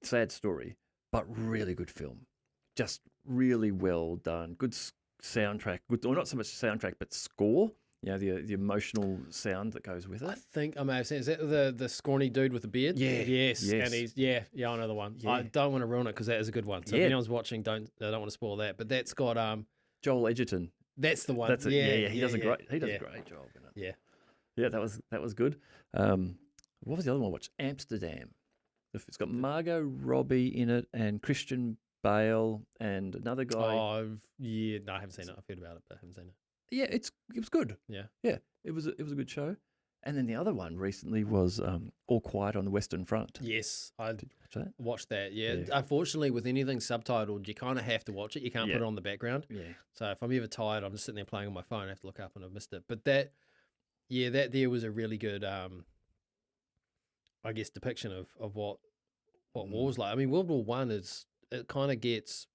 Sad story, but really good film. Just really well done. Good soundtrack. Good, or not so much soundtrack, but score. You know, the emotional sound that goes with I it. think I may have seen. Is that the scrawny dude with the beard? Yeah. Yes. Yes. And he's I know the one. Yeah. I don't want to ruin it because that is a good one. So Yeah. if anyone's watching, I don't want to spoil that. But that's got Joel Edgerton. that's the one. That's it. Yeah. He does a yeah. great job in it. Yeah. Yeah, that was good. What was the other one I watched? Amsterdam. It's got Margot Robbie in it and Christian Bale and another guy. Oh, yeah. No, I haven't seen it. I've heard about it, but I haven't seen it. Yeah, it was good. Yeah. Yeah, it was a good show. And then the other one recently was All Quiet on the Western Front. Yes, I Did you watch that? watched that. Yeah. Yeah. Unfortunately, with anything subtitled, you kind of have to watch it. You can't Yeah. put it on the background. Yeah. So if I'm ever tired, I'm just sitting there playing on my phone. I have to look up and I've missed it. But that there was a really good, I guess, depiction of what war's like. I mean, World War One it kind of gets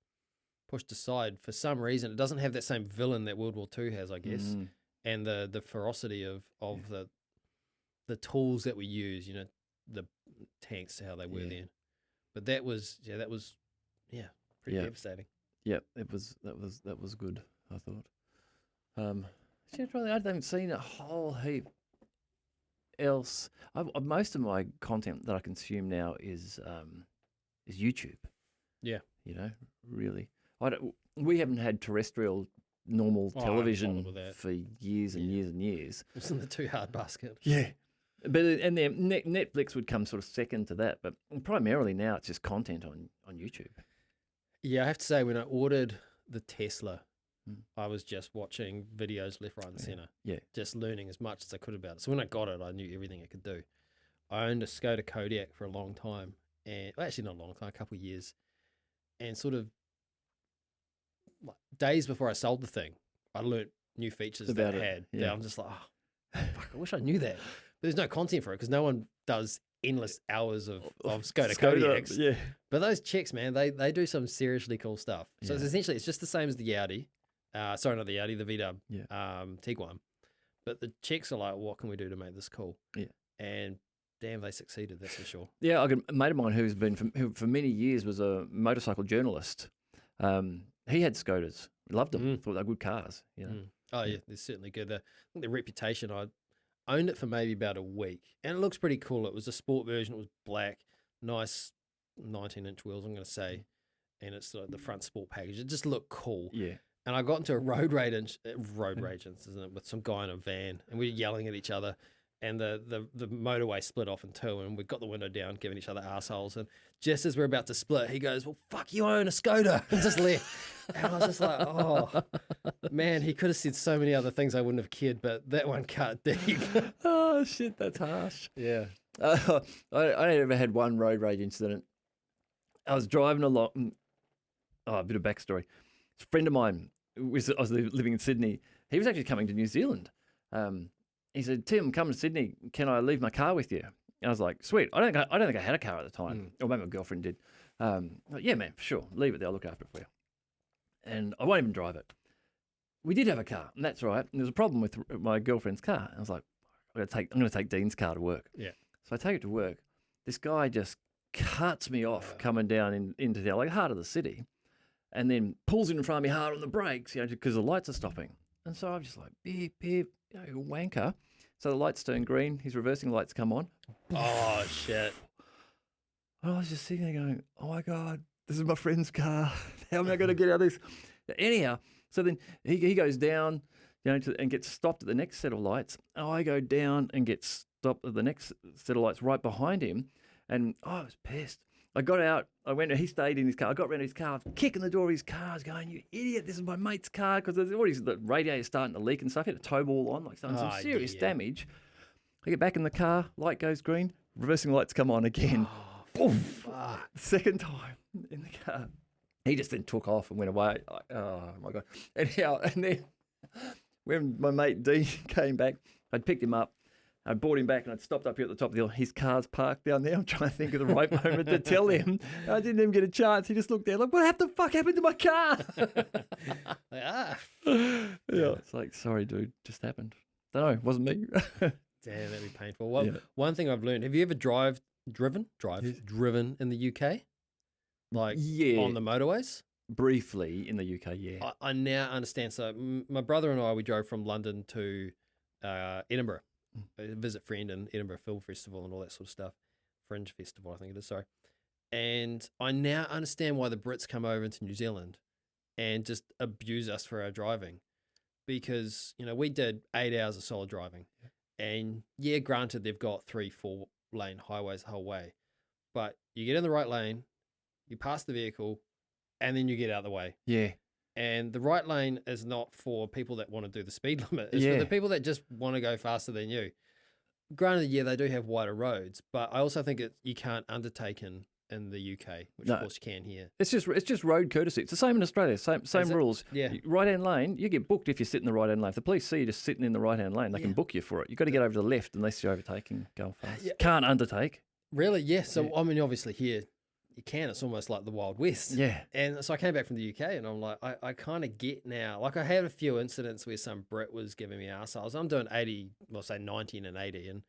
pushed aside for some reason. It doesn't have that same villain that World War Two has, I guess, Mm. and the ferocity of the tools that we use. You know, the tanks, how they were Yeah. then. But that was pretty Yeah. devastating. Yeah, that was good, I thought. Generally, I haven't seen a whole heap else. Most of my content that I consume now is YouTube. Yeah. You know, really. We haven't had terrestrial normal Oh, I'm television solid with that. for years and Yeah. years and years. It's in the too hard basket. Yeah. But and then Netflix would come sort of second to that, but primarily now it's just content on YouTube. Yeah, I have to say, when I ordered the Tesla, Mm. I was just watching videos left, right, and center. Yeah. Just learning as much as I could about it. So when I got it, I knew everything it could do. I owned a Skoda Kodiaq for a long time, and well, actually not a long time, a couple of years, and sort of like days before I sold the thing, I learnt new features About that it it, had. yeah. That I'm just like, oh, fuck, I wish I knew that. But there's no content for it because no one does endless hours of Skoda Kodiaqs. Yeah. But those chicks, man, they do some seriously cool stuff. So it's Yeah. essentially, it's just the same as the Audi. Sorry, not the Audi, the VW Yeah. Tiguan. But the chicks are like, what can we do to make this cool? Yeah. And damn, they succeeded, that's for sure. Yeah, I got a mate of mine who for many years was a motorcycle journalist. He had Skodas, loved them, thought they were good cars. You know, Mm. Oh, yeah, they're certainly good. I think the reputation, I owned it for maybe about a week. And it looks pretty cool. It was a sport version. It was black, nice 19-inch wheels, I'm going to say. And it's the front sport package. It just looked cool. yeah, And I got into a road rage incident with some guy in a van, and we were yelling at each other. And the motorway split off in two, and we got the window down, giving each other assholes. And just as we're about to split, he goes, "Well, fuck you, own a Skoda," and just left. And I was just like, "Oh, man, he could have said so many other things I wouldn't have cared, but that one cut deep." Oh shit, that's harsh. Yeah. I ever had one road rage incident. I was driving along. Oh, a bit of backstory. A friend of mine I was living in Sydney. He was actually coming to New Zealand. He said, "Tim, come to Sydney. Can I leave my car with you?" And I was like, "Sweet." I don't think I had a car at the time, or maybe my girlfriend did. Like, yeah, man, for sure. Leave it there. I'll look after it for you. And I won't even drive it. We did have a car, and that's right. And there was a problem with my girlfriend's car. And I was like, I'm going to take Dean's car to work. Yeah. So I take it to work. This guy just cuts me off coming down into the heart of the city, and then pulls in front of me hard on the brakes, because the lights are stopping. And so I'm just like, beep, beep, you wanker. So the lights turn green. His reversing lights come on. Oh shit. And I was just sitting there going, oh my God, this is my friend's car. How am I going to get out of this? Anyhow, so then he goes down, and gets stopped at the next set of lights. I go down and get stopped at the next set of lights right behind him. And I was pissed. I got out. He stayed in his car. I got around to his car, kicking the door of his car. I was going, "You idiot, this is my mate's car." Because the radiator's starting to leak and stuff. He had a tow ball on, like some serious damage. I get back in the car, light goes green, reversing lights come on again. Boom! Fuck. Second time in the car. He just then took off and went away. Oh my God. Anyhow, and then when my mate D came back, I'd picked him up. I brought him back and I'd stopped up here at the top of the hill. His car's parked down there. I'm trying to think of the right moment to tell him. I didn't even get a chance. He just looked down like, what the fuck happened to my car? Yeah, it's like, sorry, dude, just happened. Don't know, it wasn't me. Damn, that'd be painful. Well, one thing I've learned, have you ever driven in the UK? Like on the motorways? Briefly in the UK, yeah. I now understand. So my brother and I, we drove from London to Edinburgh. Visit friend in Edinburgh Film Festival and all that sort of stuff. Fringe Festival, I think it is, sorry. And I now understand why the Brits come over into New Zealand and just abuse us for our driving. Because, we did 8 hours of solid driving. And yeah, granted, they've got 3-4 lane highways the whole way. But you get in the right lane, you pass the vehicle, and then you get out of the way. Yeah. And the right lane is not for people that want to do the speed limit. It's for the people that just want to go faster than you. Granted, yeah, they do have wider roads, but I also think you can't undertake in the UK, which of course you can here. It's just road courtesy. It's the same in Australia. Same rules. Yeah. Right hand lane, you get booked if you sit in the right hand lane. If the police see you just sitting in the right hand lane, they can book you for it. You've got to get over to the left unless you're overtaking, going fast. Can't undertake. Really? Yeah. So I mean, obviously here you can. It's almost like the Wild West. Yeah. And so I came back from the UK and I'm like, I kind of get now. Like I had a few incidents where some Brit was giving me arseholes. I'm doing 80, well, say 90 and 80, and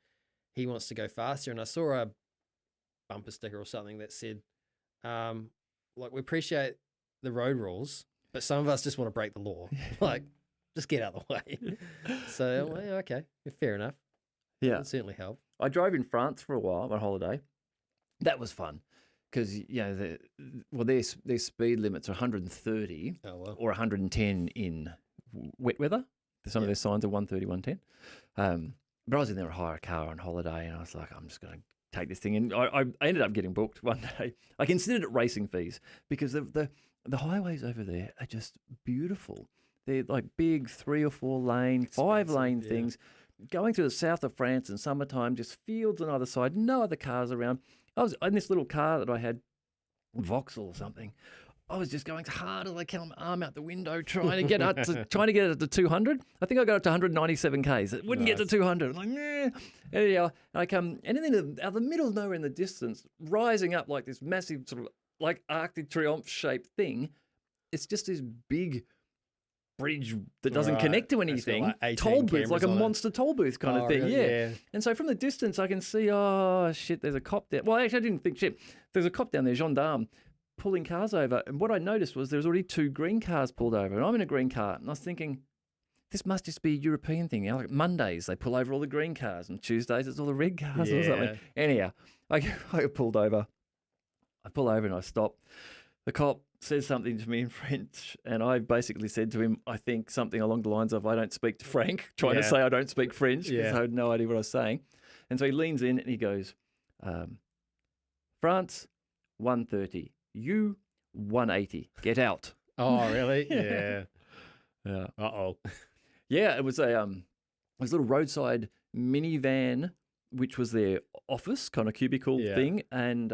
he wants to go faster. And I saw a bumper sticker or something that said, like, we appreciate the road rules, but some of us just want to break the law. Like, just get out of the way. So, well, okay, fair enough. Yeah. It certainly helped. I drove in France for a while on holiday. That was fun. Because their speed limits are 130 or 110 in wet weather. Some of their signs are 130, 110. But I was in there to hire a car on holiday, and I was like, I'm just going to take this thing. And I ended up getting booked one day. I considered it racing fees because the highways over there are just beautiful. They're like big 3 or 4 lane, 5 lane things. Going through the south of France in summertime, just fields on either side, no other cars around. I was in this little car that I had, Vauxhall or something. I was just going as hard as I can, my arm out the window, trying to get up to 200. I think I got up to 197 k's. It wouldn't get to 200. I'm like, nah. Anyhow, I come, and then out the middle of nowhere in the distance, rising up like this massive sort of like Arc de Triomphe shaped thing. It's just this big bridge that doesn't connect to anything. Like toll booth, like a monster toll booth kind of thing. Really? Yeah. And so from the distance, I can see, oh shit, there's a cop there. Well, actually, I didn't think shit. There's a cop down there, gendarme, pulling cars over. And what I noticed was there was already 2 green cars pulled over. And I'm in a green car. And I was thinking, this must just be a European thing. Like Mondays, they pull over all the green cars. And Tuesdays, it's all the red cars or something. Anyhow, I get pulled over. I pull over and I stop. The cop says something to me in French, and I basically said to him, I think something along the lines of, I don't speak to Frank, trying to say I don't speak French because I had no idea what I was saying. And so he leans in and he goes, France, 130. You, 180. Get out. Oh, really? Yeah. Yeah. Uh-oh. Yeah, it was a little roadside minivan, which was their office, kind of cubicle thing, and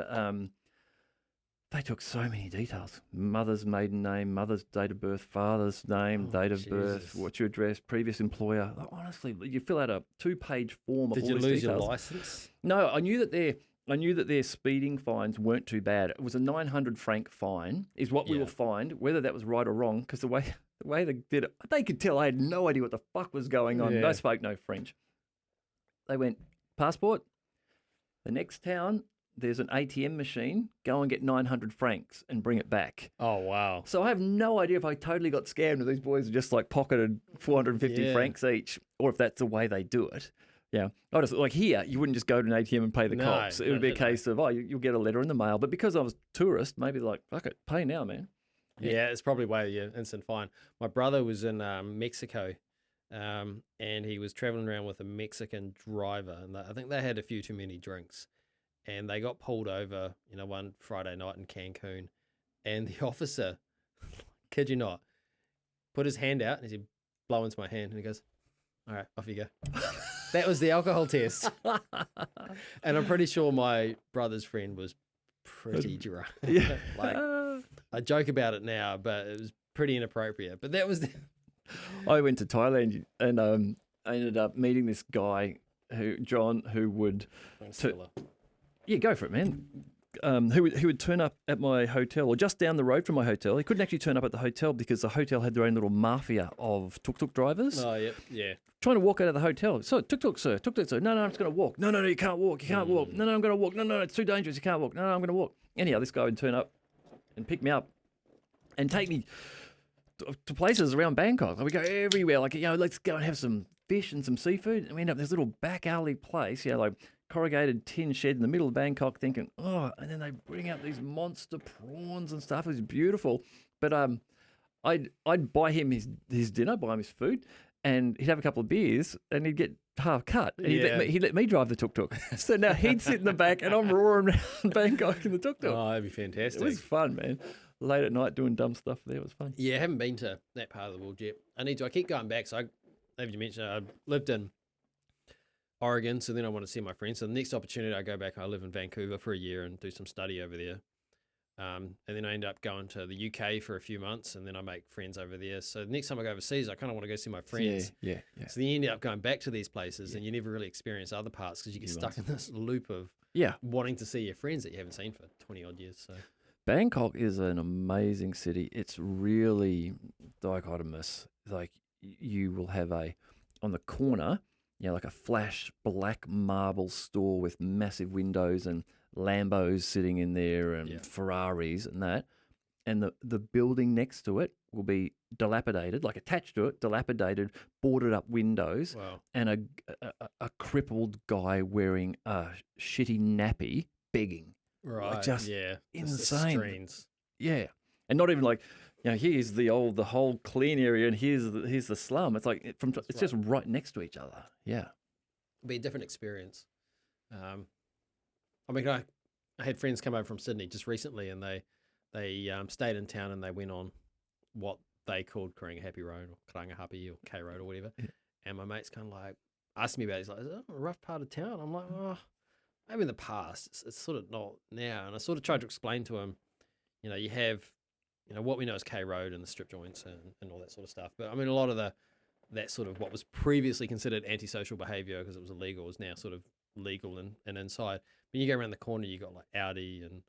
they took so many details. Mother's maiden name, mother's date of birth, father's name, date of birth, what's your address, previous employer. Honestly, you fill out a 2-page form of all these details. Did you lose your license? No, I knew that their speeding fines weren't too bad. It was a 900 franc fine is what we were fined, whether that was right or wrong, because the way they did it, they could tell I had no idea what the fuck was going on. I spoke no French. They went, passport, the next town, there's an ATM machine, go and get 900 francs and bring it back. Oh, wow. So I have no idea if I totally got scammed or these boys just like pocketed 450 francs each, or if that's the way they do it. Yeah. I just like here, you wouldn't just go to an ATM and pay the No, cops. It would be a case of, you'll get a letter in the mail. But because I was a tourist, maybe like, fuck it, pay now, man. Yeah, it's probably way instant fine. My brother was in Mexico, and he was traveling around with a Mexican driver, and I think they had a few too many drinks, and they got pulled over, one Friday night in Cancun, and the officer, kid you not, put his hand out and he said, "Blow into my hand," and he goes, "All right, off you go." That was the alcohol test, and I'm pretty sure my brother's friend was pretty drunk. Yeah. Like, I joke about it now, but it was pretty inappropriate. But that was I went to Thailand and I ended up meeting this guy John, who would yeah, go for it, man. Who would turn up at my hotel or just down the road from my hotel. He couldn't actually turn up at the hotel because the hotel had their own little mafia of tuk-tuk drivers. Oh, yeah. Trying to walk out of the hotel. So, tuk-tuk, sir. No, I'm just going to walk. No, you can't walk. You can't walk. No, I'm going to walk. No, it's too dangerous. You can't walk. No, I'm going to walk. Anyhow, this guy would turn up and pick me up and take me to places around Bangkok. Like, we go everywhere. Like, let's go and have some fish and some seafood. And we end up in this little back alley place, like corrugated tin shed in the middle of Bangkok, thinking, and then they bring out these monster prawns and stuff. It was beautiful. But I'd buy him his dinner, buy him his food, and he'd have a couple of beers, and he'd get half cut. And he'd let me drive the tuk-tuk. So now he'd sit in the back, and I'm roaring around Bangkok in the tuk-tuk. Oh, that'd be fantastic. It was fun, man. Late at night doing dumb stuff there. It was fun. Yeah, I haven't been to that part of the world yet. I need to. I keep going back. So, as you mentioned, I lived in Oregon, so then I want to see my friends. So the next opportunity I go back, I live in Vancouver for a year and do some study over there. And then I end up going to the UK for a few months, and then I make friends over there. So the next time I go overseas, I kind of want to go see my friends. Yeah. So then you end up going back to these places, and you never really experience other parts because you get stuck in this loop of wanting to see your friends that you haven't seen for 20 odd years. So Bangkok is an amazing city. It's really dichotomous. Like you will have on the corner, like a flash black marble store with massive windows and Lambos sitting in there and Ferraris and that. And the building next to it will be dilapidated, like attached to it, dilapidated, boarded up windows, and a crippled guy wearing a shitty nappy begging. Right. Like just insane. Yeah. And not even like, here's the whole clean area and here's the slum. It's like it's just right next to each other. Yeah. It'll be a different experience. I mean, I had friends come over from Sydney just recently, and they stayed in town and they went on what they called Karinga Happy Road or Karanga Happy or K Road or whatever. Yeah. And my mate's kind of like asked me about it. He's like, "Is that a rough part of town?" I'm like, "Oh, maybe in the past. It's sort of not now." And I sort of tried to explain to him, you have, what we know as K Road and the strip joints and all that sort of stuff. But I mean, a lot of that sort of what was previously considered antisocial behaviour because it was illegal is now sort of legal and inside. When you go around the corner, you got like Audi and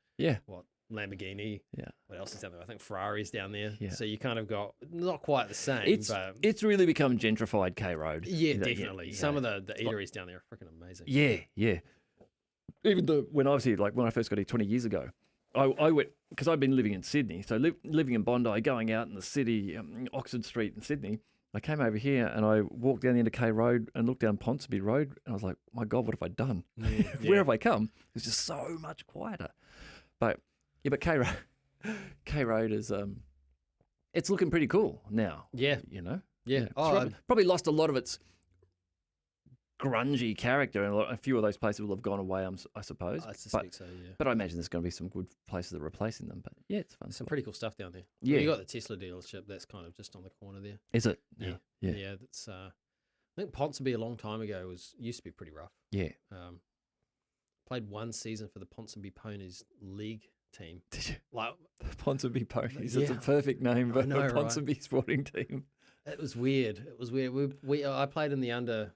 Lamborghini. Yeah. What else is down there? I think Ferrari's down there. Yeah. So you kind of got not quite the same. It's really become gentrified K Road. Yeah, definitely. Some of the eateries down there are freaking amazing. Yeah. Even when I was here, like when I first got here 20 years ago, I went because I've been living in Sydney. So living in Bondi, going out in the city, Oxford Street in Sydney. I came over here and I walked down the end of K Road and looked down Ponsonby Road and I was like, my God, what have I done? Where have I come? It's just so much quieter. But K Road is it's looking pretty cool now. Yeah. Yeah. It's probably lost a lot of its grungy character, and a few of those places will have gone away, I suppose. I suspect so, yeah. But I imagine there's going to be some good places that are replacing them. But yeah, it's fun. Some pretty cool stuff down there. Yeah. You got the Tesla dealership that's kind of just on the corner there. Is it? Yeah. That's I think Ponsonby a long time ago used to be pretty rough. Yeah. Played one season for the Ponsonby Ponies League team. Did you? Like Ponsonby Ponies. It's a perfect name for a Ponsonby sporting team. It was weird. I played in the under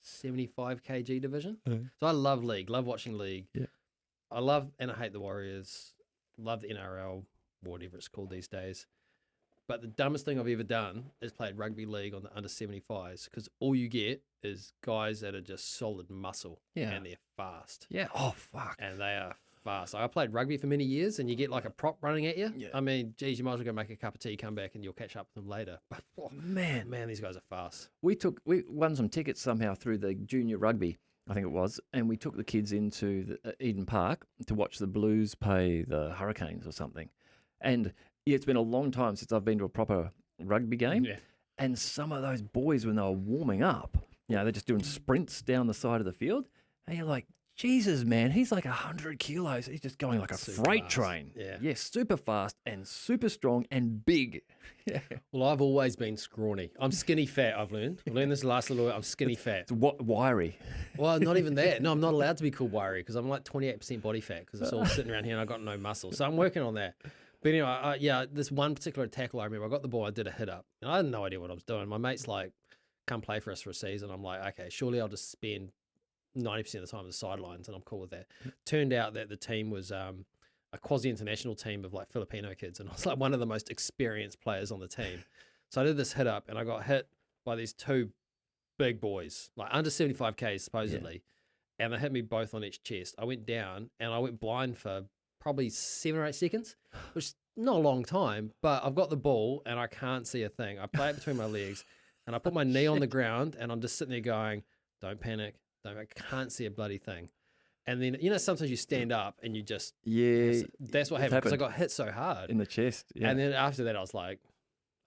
75 kg division. So I love league, love watching league. Yeah. I love and I hate the Warriors, love the NRL, whatever it's called these days. But the dumbest thing I've ever done is played rugby league on the under 75s because all you get is guys that are just solid muscle and they're fast. Yeah. Oh, fuck. And they are fast. I played rugby for many years, and you get like a prop running at you. Yeah. I mean, geez, you might as well go make a cup of tea, come back, and you'll catch up with them later. But Man, these guys are fast. we won some tickets somehow through the junior rugby, I think it was, and we took the kids into the, Eden Park to watch the Blues play the Hurricanes or something. And yeah, it's been a long time since I've been to a proper rugby game. Yeah. And some of those boys, when they were warming up, they're just doing sprints down the side of the field, and you're like, Jesus, man, he's like 100 kilos. He's just going like a Super freight fast. train. Yeah. Super fast and super strong and big. Yeah. Well, I've always been scrawny. I'm skinny fat, I've learned. I learned this last little while. I'm skinny fat. It's wiry. Well, not even that. No, I'm not allowed to be called wiry because I'm like 28% body fat because it's all sitting around here and I've got no muscle. So I'm working on that. But anyway, this one particular tackle, I remember I got the ball, I did a hit up, and I had no idea what I was doing. My mate's like, come play for us for a season. I'm like, okay, surely I'll just spend 90% of the time on the sidelines, and I'm cool with that. Turned out that the team was a quasi-international team of like Filipino kids, and I was like one of the most experienced players on the team. So I did this hit up, and I got hit by these two big boys, like under 75 Ks supposedly, and they hit me both on each chest. I went down, and I went blind for probably 7 or 8 seconds, which is not a long time, but I've got the ball, and I can't see a thing. I play it between my legs, and I put my knee on the ground, and I'm just sitting there going, don't panic. I can't see a bloody thing. And then, sometimes you stand up and you just... Yeah. That's what happened because I got hit so hard. In the chest. Yeah. And then after that, I was like,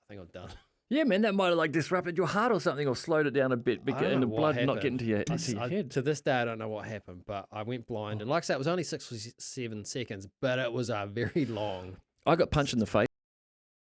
I think I'm done. Yeah, man, that might have like disrupted your heart or something or slowed it down a bit and the blood not getting to your head. To this day, I don't know what happened, but I went blind. And like I said, it was only 6 or 7 seconds, but it was very long. I got punched in the face